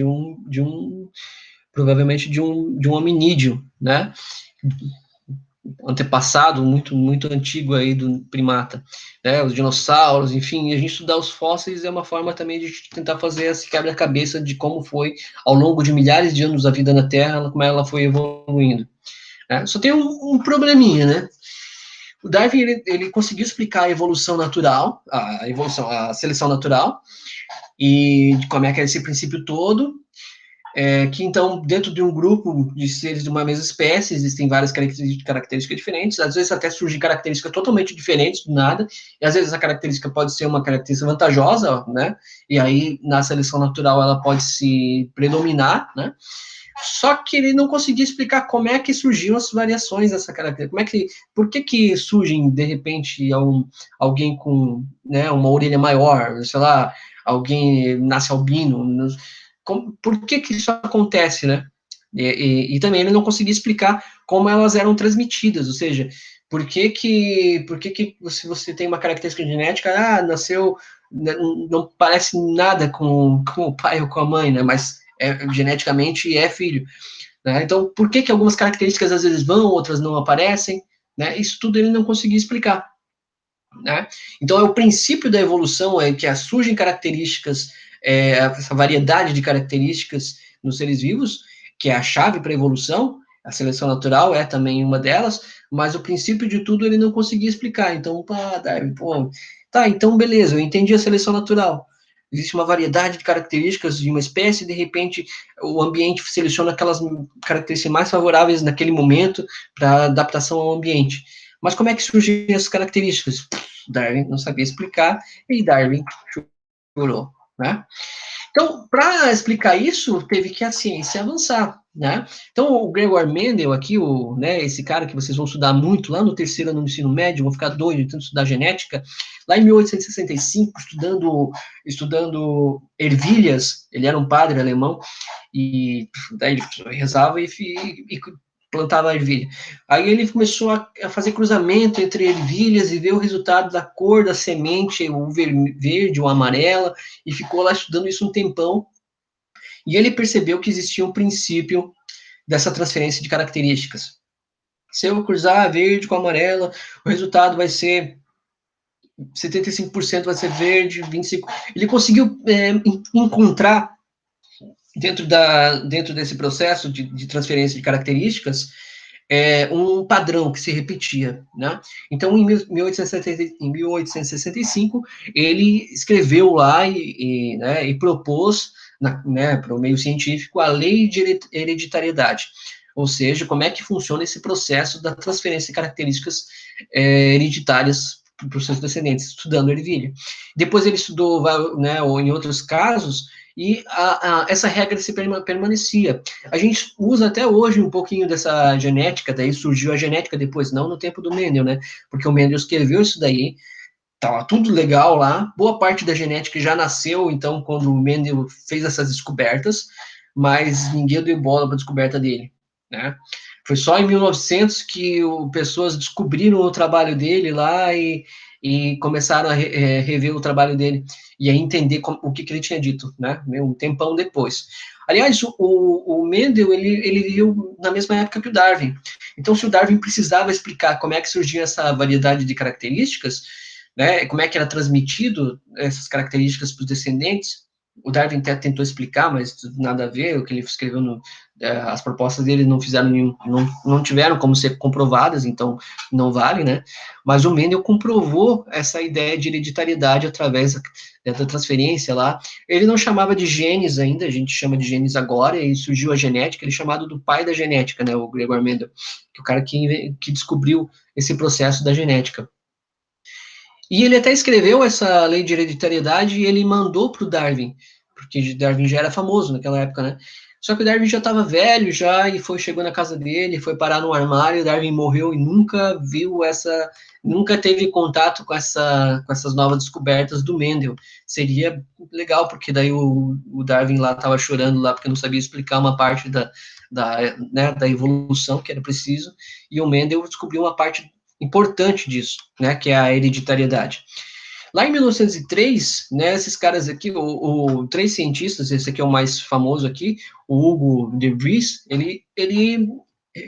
provavelmente de um hominídeo, né? Antepassado muito antigo aí do primata, né? Os dinossauros, enfim, a gente estudar os fósseis é uma forma também de tentar fazer esse quebra-cabeça de como foi ao longo de milhares de anos a vida na Terra, como ela foi evoluindo. Né? Só tem um probleminha, né? O Darwin ele conseguiu explicar a evolução natural, a seleção natural, e como é que é esse princípio todo, que então, dentro de um grupo de seres de uma mesma espécie, existem várias características diferentes, às vezes até surgem características totalmente diferentes do nada, e às vezes a característica pode ser uma característica vantajosa, né, e aí na seleção natural ela pode se predominar, né, só que ele não conseguia explicar como é que surgiam as variações dessa característica. Por que surgem, de repente, alguém com, né, uma orelha maior, sei lá, alguém nasce albino, por que isso acontece, né? E também ele não conseguia explicar como elas eram transmitidas, ou seja, se você tem uma característica genética, nasceu, não parece nada com o pai ou com a mãe, né? Mas geneticamente é filho. Né? Então, por que algumas características às vezes vão, outras não aparecem? Né? Isso tudo ele não conseguia explicar. Né? Então, é o princípio da evolução, é que surgem características, essa variedade de características nos seres vivos, que é a chave para a evolução, a seleção natural é também uma delas, mas o princípio de tudo ele não conseguia explicar. Então, Darwin, tá, então beleza, eu entendi a seleção natural. Existe uma variedade de características de uma espécie, e de repente o ambiente seleciona aquelas características mais favoráveis naquele momento para adaptação ao ambiente. Mas como é que surgem essas características? Darwin não sabia explicar e Darwin chorou, né? Então, para explicar isso, teve que a ciência avançar, né? Então, o Gregor Mendel aqui, esse cara que vocês vão estudar muito lá no terceiro ano do ensino médio, vão ficar doidos tentando estudar genética, lá em 1865, estudando ervilhas, ele era um padre alemão, e daí ele rezava e plantava a ervilha. Aí ele começou a fazer cruzamento entre ervilhas e ver o resultado da cor da semente, o verde, o amarela, e ficou lá estudando isso um tempão. E ele percebeu que existia um princípio dessa transferência de características. Se eu cruzar verde com amarela, o resultado vai ser 75% vai ser verde, 25%. Ele conseguiu encontrar dentro desse processo de transferência de características um padrão que se repetia, né? Então, em 1865, ele escreveu lá e propôs, né, para o meio científico, a lei de hereditariedade, ou seja, como é que funciona esse processo da transferência de características hereditárias para os seus descendentes, estudando ervilha. Depois ele estudou, né, ou em outros casos, e essa regra se permanecia. A gente usa até hoje um pouquinho dessa genética, daí surgiu a genética depois, não no tempo do Mendel, né? Porque o Mendel escreveu isso daí, estava tudo legal lá, boa parte da genética já nasceu, então, quando o Mendel fez essas descobertas, mas ninguém deu bola para a descoberta dele, né? Foi só em 1900 que pessoas descobriram o trabalho dele lá e começaram a rever o trabalho dele e a entender o que ele tinha dito, né? Um tempão depois. Aliás, o Mendel, ele viveu na mesma época que o Darwin. Então, se o Darwin precisava explicar como é que surgia essa variedade de características, né, como é que era transmitido essas características para os descendentes, o Darwin até tentou explicar, mas nada a ver, o que ele escreveu as propostas dele não fizeram não tiveram como ser comprovadas, então não vale, né? Mas o Mendel comprovou essa ideia de hereditariedade através da transferência lá. Ele não chamava de genes ainda, a gente chama de genes agora, e surgiu a genética, ele é chamado do pai da genética, né? O Gregor Mendel, que é o cara que descobriu esse processo da genética. E ele até escreveu essa lei de hereditariedade e ele mandou para o Darwin, porque Darwin já era famoso naquela época, né? Só que o Darwin já estava velho já e chegou na casa dele, foi parar no armário, Darwin morreu e nunca viu nunca teve contato com essas novas descobertas do Mendel. Seria legal, porque daí o Darwin lá estava chorando lá porque não sabia explicar uma parte da evolução que era preciso, e o Mendel descobriu uma parte importante disso, né, que é a hereditariedade. Lá em 1903, né, esses caras aqui, três cientistas, esse aqui é o mais famoso aqui, o Hugo de Vries, ele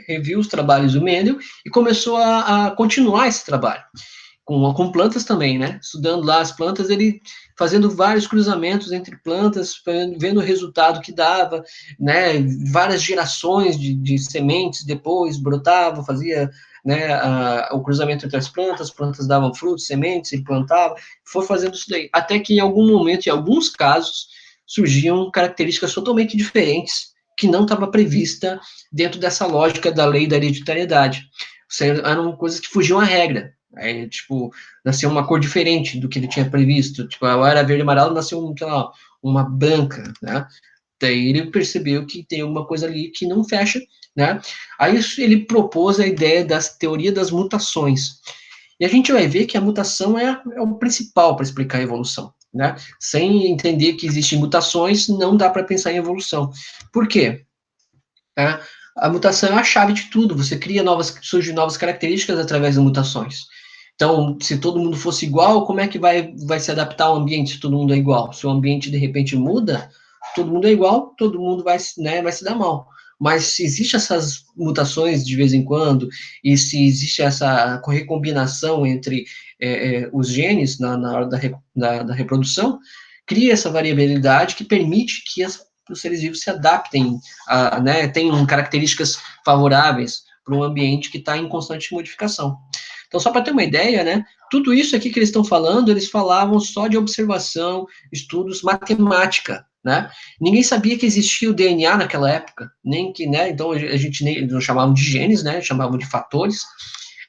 reviu os trabalhos do Mendel e começou a continuar esse trabalho, com plantas também, né, estudando lá as plantas, ele fazendo vários cruzamentos entre plantas, vendo o resultado que dava, né, várias gerações de sementes depois brotavam, fazia, né, o cruzamento entre as plantas davam frutos, sementes, ele plantava, foi fazendo isso daí, até que em algum momento, em alguns casos, surgiam características totalmente diferentes, que não estava prevista dentro dessa lógica da lei da hereditariedade. Eram coisas que fugiam à regra. Aí, tipo, nasceu uma cor diferente do que ele tinha previsto. Tipo, a era verde e amarelo nasceu, sei lá, uma branca, né? Daí ele percebeu que tem alguma coisa ali que não fecha, né? Aí ele propôs a ideia da teoria das mutações. E a gente vai ver que a mutação é o principal para explicar a evolução, né? Sem entender que existem mutações, não dá para pensar em evolução. Por quê? A mutação é a chave de tudo. Você cria surgem novas características através das mutações. Então, se todo mundo fosse igual, como é que vai se adaptar ao ambiente se todo mundo é igual? Se o ambiente de repente muda, todo mundo é igual, todo mundo vai se dar mal. Mas se existem essas mutações de vez em quando, e se existe essa recombinação entre os genes na hora da reprodução, cria essa variabilidade que permite que os seres vivos se adaptem, né, tenham características favoráveis para um ambiente que está em constante modificação. Então, só para ter uma ideia, né, tudo isso aqui que eles estão falando, eles falavam só de observação, estudos, matemática, né? Ninguém sabia que existia o DNA naquela época, nem que, né, então a gente não chamavam de genes, né, chamavam de fatores,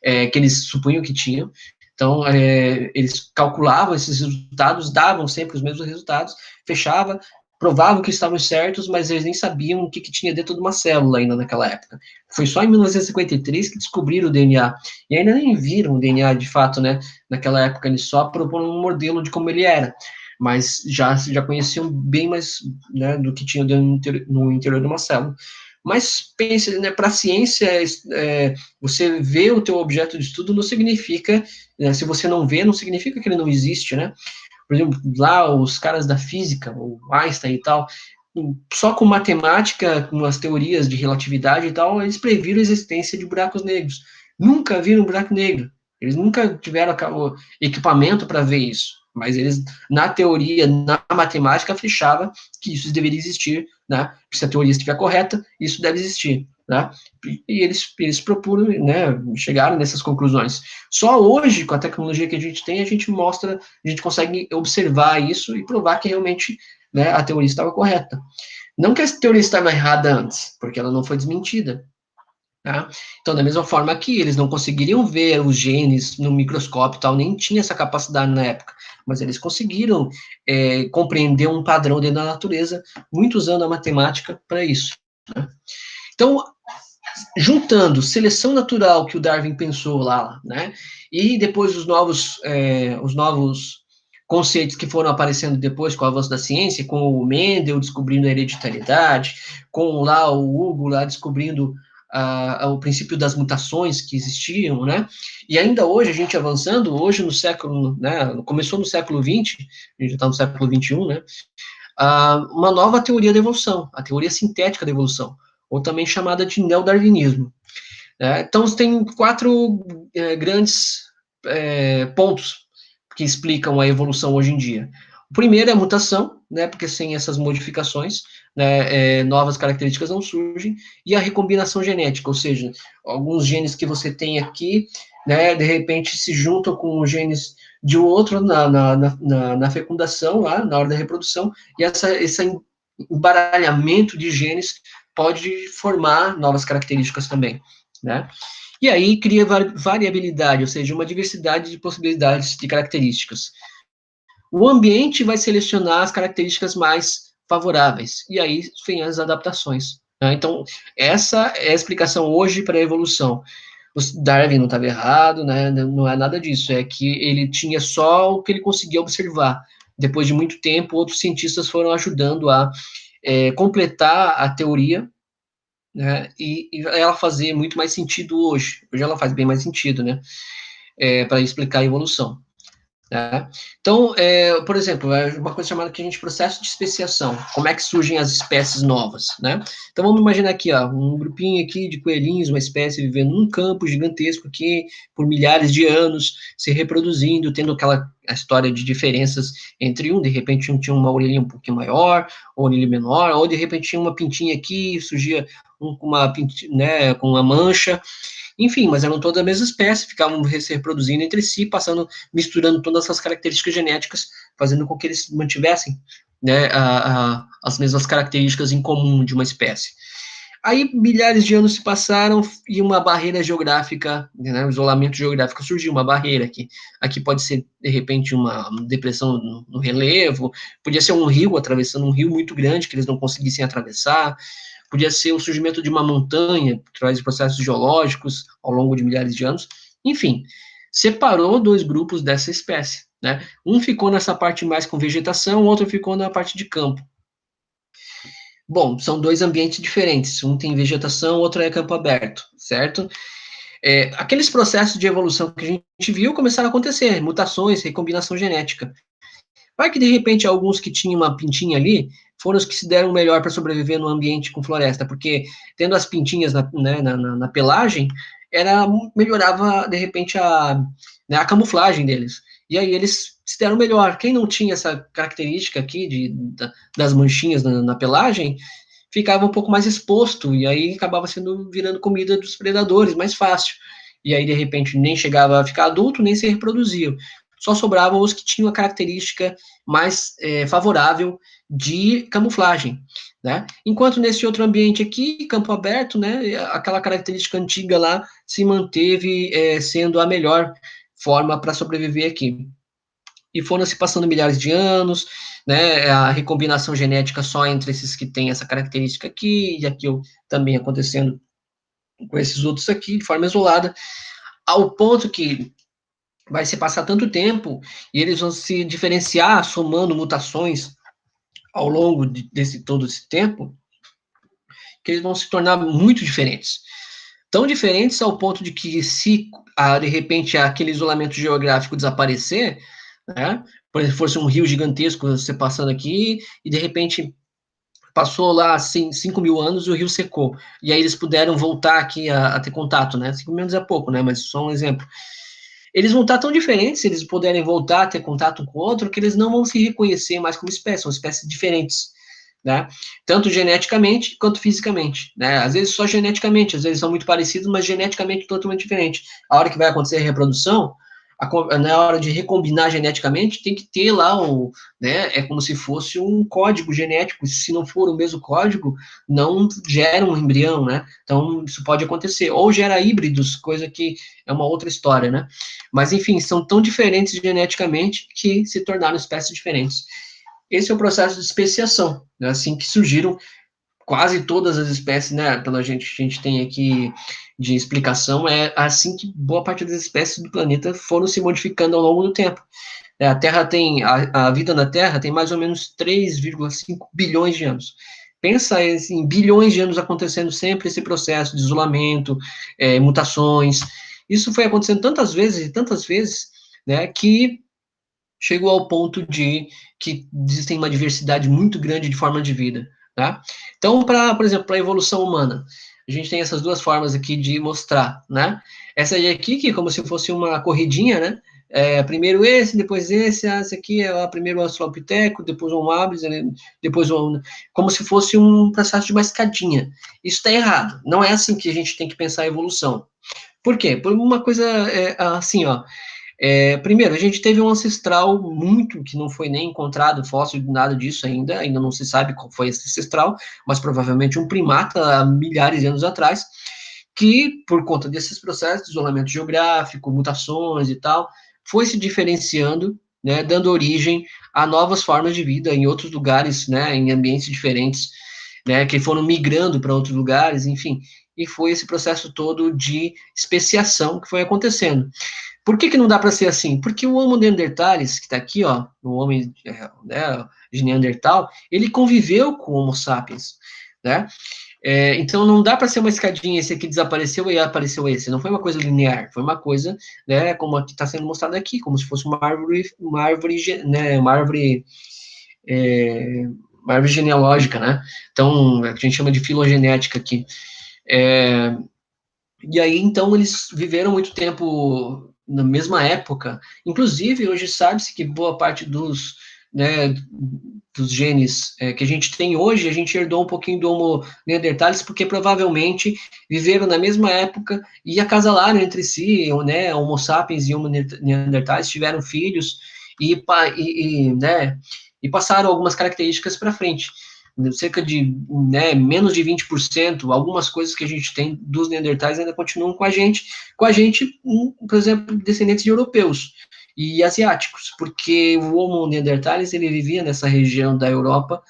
que eles supunham que tinham. Então, eles calculavam esses resultados, davam sempre os mesmos resultados, fechava, provavam que estavam certos, mas eles nem sabiam o que tinha dentro de uma célula ainda naquela época. Foi só em 1953 que descobriram o DNA. E ainda nem viram o DNA de fato, né? Naquela época, eles só proporam um modelo de como ele era. Mas já conheciam bem mais, né, do que tinha no interior de uma célula. Mas pense, né, para a ciência, você vê o teu objeto de estudo não significa, né, se você não vê, não significa que ele não existe, né? Por exemplo, lá os caras da física, o Einstein e tal, só com matemática, com as teorias de relatividade e tal, eles previram a existência de buracos negros. Nunca viram um buraco negro. Eles nunca tiveram o equipamento para ver isso. Mas eles, na teoria, na matemática, fechava que isso deveria existir, né? Se a teoria estiver correta, isso deve existir, né? E eles procuram, né, chegaram nessas conclusões. Só hoje, com a tecnologia que a gente mostra, a gente consegue observar isso e provar que realmente, né, a teoria estava correta. Não que a teoria estava errada antes, porque ela não foi desmentida. Tá? Então, da mesma forma que eles não conseguiriam ver os genes no microscópio e tal, nem tinha essa capacidade na época, mas eles conseguiram compreender um padrão dentro da natureza, muito usando a matemática para isso. Né? Então, juntando seleção natural que o Darwin pensou lá, né, e depois os novos conceitos que foram aparecendo depois com o avanço da ciência, com o Mendel descobrindo a hereditariedade, com lá o Hugo lá descobrindo o princípio das mutações que existiam, né? E ainda hoje, a gente avançando, hoje no século, né, começou no século XX, a gente já está no século XXI, né? Uma nova teoria da evolução, a teoria sintética da evolução, ou também chamada de neodarwinismo. Então, tem quatro grandes pontos que explicam a evolução hoje em dia. O primeiro é a mutação, né, porque sem essas modificações, né, novas características não surgem, e a recombinação genética, ou seja, alguns genes que você tem aqui, né, de repente se juntam com os genes de outro na fecundação, lá, na hora da reprodução, e esse embaralhamento de genes pode formar novas características também, né? E aí cria variabilidade, ou seja, uma diversidade de possibilidades de características. O ambiente vai selecionar as características mais favoráveis. E aí vem as adaptações. Né? Então, essa é a explicação hoje para a evolução. O Darwin não estava errado, né? Não é nada disso, é que ele tinha só o que ele conseguia observar. Depois de muito tempo, outros cientistas foram ajudando a completar a teoria, né? E ela fazer muito mais sentido hoje. Hoje ela faz bem mais sentido, né? Para explicar a evolução. Né? Então, por exemplo, uma coisa chamada que a gente processo de especiação. Como é que surgem as espécies novas, né? Então, vamos imaginar aqui, ó, um grupinho aqui de coelhinhos, uma espécie vivendo num campo gigantesco aqui por milhares de anos, se reproduzindo, tendo aquela a história de diferenças entre de repente um tinha uma orelhinha um pouquinho maior, ou orelha menor, ou de repente tinha uma pintinha aqui, surgia com uma, né, com uma mancha, enfim, mas eram todas a mesma espécie, ficavam se reproduzindo entre si, misturando todas essas características genéticas, fazendo com que eles mantivessem, né, as mesmas características em comum de uma espécie. Aí, milhares de anos se passaram e uma barreira geográfica, né, um isolamento geográfico surgiu, uma barreira aqui pode ser, de repente, uma depressão no relevo, podia ser um rio, atravessando um rio muito grande, que eles não conseguissem atravessar, podia ser o surgimento de uma montanha, através de processos geológicos ao longo de milhares de anos, enfim, separou dois grupos dessa espécie, né? Um ficou nessa parte mais com vegetação, o outro ficou na parte de campo. Bom, são dois ambientes diferentes, um tem vegetação, o outro é campo aberto, certo? Aqueles processos de evolução que a gente viu começaram a acontecer, mutações, recombinação genética. Vai que, de repente, alguns que tinham uma pintinha ali foram os que se deram melhor para sobreviver no ambiente com floresta, porque tendo as pintinhas na pelagem, melhorava, de repente, né, a camuflagem deles. E aí eles se deram melhor. Quem não tinha essa característica aqui das manchinhas na pelagem, ficava um pouco mais exposto, e aí acabava virando comida dos predadores, mais fácil. E aí, de repente, nem chegava a ficar adulto, nem se reproduziam. Só sobravam os que tinham a característica mais favorável de camuflagem, né? Enquanto nesse outro ambiente aqui, campo aberto, né, aquela característica antiga lá se manteve sendo a melhor forma para sobreviver aqui. E foram se passando milhares de anos, né, a recombinação genética só entre esses que têm essa característica aqui, e aqui também acontecendo com esses outros aqui, de forma isolada, ao ponto que vai se passar tanto tempo e eles vão se diferenciar somando mutações ao longo desse todo esse tempo, que eles vão se tornar muito diferentes. Tão diferentes ao ponto de que se de repente aquele isolamento geográfico desaparecer, né, por exemplo, fosse um rio gigantesco você passando aqui e de repente passou lá assim, 5 mil anos e o rio secou. E aí eles puderam voltar aqui a ter contato, né? 5 mil anos é pouco, né? Mas só um exemplo. Eles vão estar tão diferentes, se eles puderem voltar a ter contato com o outro, que eles não vão se reconhecer mais como espécie, são espécies diferentes, né? Tanto geneticamente quanto fisicamente, né? Às vezes só geneticamente, às vezes são muito parecidos, mas geneticamente totalmente diferentes. A hora que vai acontecer a reprodução, na hora de recombinar geneticamente, tem que ter lá né, é como se fosse um código genético, se não for o mesmo código, não gera um embrião, né? Então, isso pode acontecer. Ou gera híbridos, coisa que é uma outra história, né? Mas, enfim, são tão diferentes geneticamente que se tornaram espécies diferentes. Esse é o processo de especiação, né? Assim que surgiram quase todas as espécies, né, pela a gente tem aqui de explicação, é assim que boa parte das espécies do planeta foram se modificando ao longo do tempo. A Terra a vida na Terra tem mais ou menos 3,5 bilhões de anos. Pensa em bilhões de anos acontecendo sempre esse processo de isolamento, mutações. Isso foi acontecendo tantas vezes, né, que chegou ao ponto de que existem uma diversidade muito grande de formas de vida, tá? Então, por exemplo, para a evolução humana, a gente tem essas duas formas aqui de mostrar, né? Essa aqui, que é como se fosse uma corridinha, né? Primeiro esse, depois esse aqui é o primeiro Australopiteco, depois um Habilis, depois como se fosse um processo de uma escadinha. Isso está errado. Não é assim que a gente tem que pensar a evolução. Por quê? Por uma coisa assim, ó. Primeiro, a gente teve um ancestral muito, que não foi nem encontrado fóssil, nada disso ainda não se sabe qual foi esse ancestral, mas provavelmente um primata há milhares de anos atrás, que, por conta desses processos de isolamento geográfico, mutações e tal, foi se diferenciando, né, dando origem a novas formas de vida em outros lugares, né, em ambientes diferentes, né, que foram migrando para outros lugares, enfim, e foi esse processo todo de especiação que foi acontecendo. Por que não dá para ser assim? Porque o Homo neanderthalis, que está aqui, ó, o homem, né, de Neandertal, ele conviveu com o Homo sapiens, né? Então não dá para ser uma escadinha, esse aqui desapareceu e apareceu esse. Não foi uma coisa linear, foi uma coisa, né, como está sendo mostrado aqui, como se fosse né, uma árvore genealógica, né? Então a gente chama de filogenética aqui. E aí então eles viveram muito tempo na mesma época. Inclusive hoje sabe-se que boa parte né, dos genes que a gente tem hoje, a gente herdou um pouquinho do Homo neanderthalis, porque provavelmente viveram na mesma época e acasalaram entre si, né, Homo sapiens e Homo neanderthalis, tiveram filhos né, e passaram algumas características para frente. Cerca de, né, menos de 20%, algumas coisas que a gente tem dos neandertais ainda continuam com a gente, por exemplo, descendentes de europeus e asiáticos, porque o Homo neanderthalis, ele vivia nessa região da Europa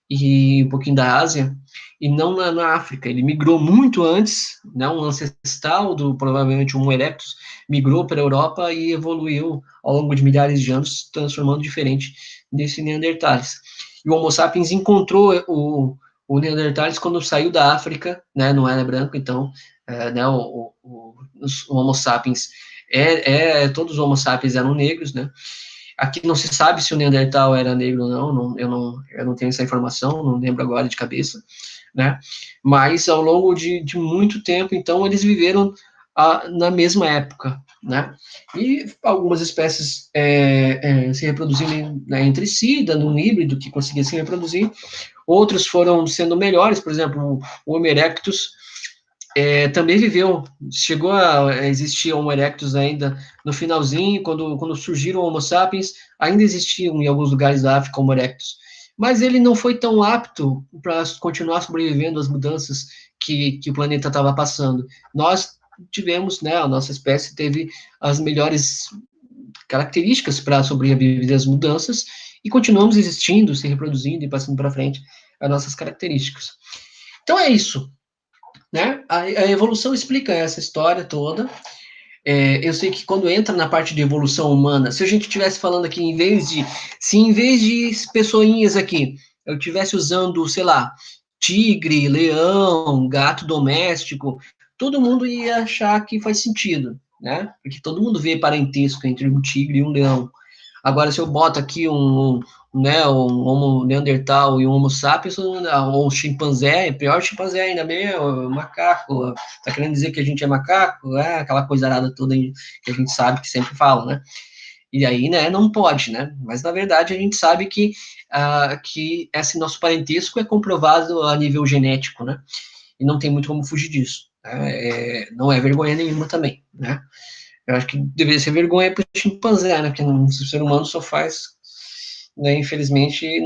e um pouquinho da Ásia, e não na África. Ele migrou muito antes, né, um ancestral do, provavelmente, Homo erectus, migrou para a Europa e evoluiu ao longo de milhares de anos, transformando diferente desse neanderthalis. E o Homo sapiens encontrou o neanderthalis quando saiu da África, né, não era branco, então, né, o Homo sapiens, todos os Homo sapiens eram negros, né, aqui não se sabe se o Neandertal era negro ou não, eu não tenho essa informação, não lembro agora de cabeça, né? Mas ao longo de muito tempo, então, eles viveram na mesma época, né? E algumas espécies se reproduzindo, né, entre si, dando um híbrido que conseguia se reproduzir. Outros foram sendo melhores, por exemplo, o Homo erectus, também viveu, chegou a existir Homo erectus ainda no finalzinho, quando surgiram Homo sapiens, ainda existiam em alguns lugares da África Homo erectus, mas ele não foi tão apto para continuar sobrevivendo às mudanças que o planeta estava passando. Nós tivemos, né, a nossa espécie teve as melhores características para sobreviver às mudanças e continuamos existindo, se reproduzindo e passando para frente as nossas características. Então é isso, né? A evolução explica essa história toda. Eu sei que quando entra na parte de evolução humana, se a gente estivesse falando aqui, se em vez de pessoinhas aqui, eu estivesse usando, sei lá, tigre, leão, gato doméstico, todo mundo ia achar que faz sentido, né? Porque todo mundo vê parentesco entre um tigre e um leão. Agora, se eu boto aqui né, um Homo neandertal e um Homo sapiens, ou um chimpanzé, pior chimpanzé ainda, meu, macaco, tá querendo dizer que a gente é macaco? Aquela coisa arada toda que a gente sabe que sempre fala, né? E aí, né, não pode, né? Mas, na verdade, a gente sabe que esse nosso parentesco é comprovado a nível genético, né? E não tem muito como fugir disso. Né? Não é vergonha nenhuma também, né? Eu acho que deveria ser vergonha para o chimpanzé, né? Porque o ser humano só faz, né? Infelizmente,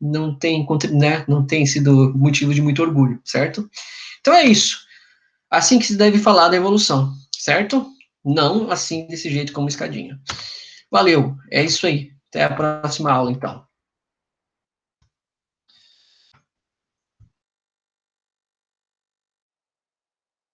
não tem, né? Não tem sido motivo de muito orgulho, certo? Então é isso. Assim que se deve falar da evolução, certo? Não assim desse jeito como escadinha. Valeu, é isso aí. Até a próxima aula, então.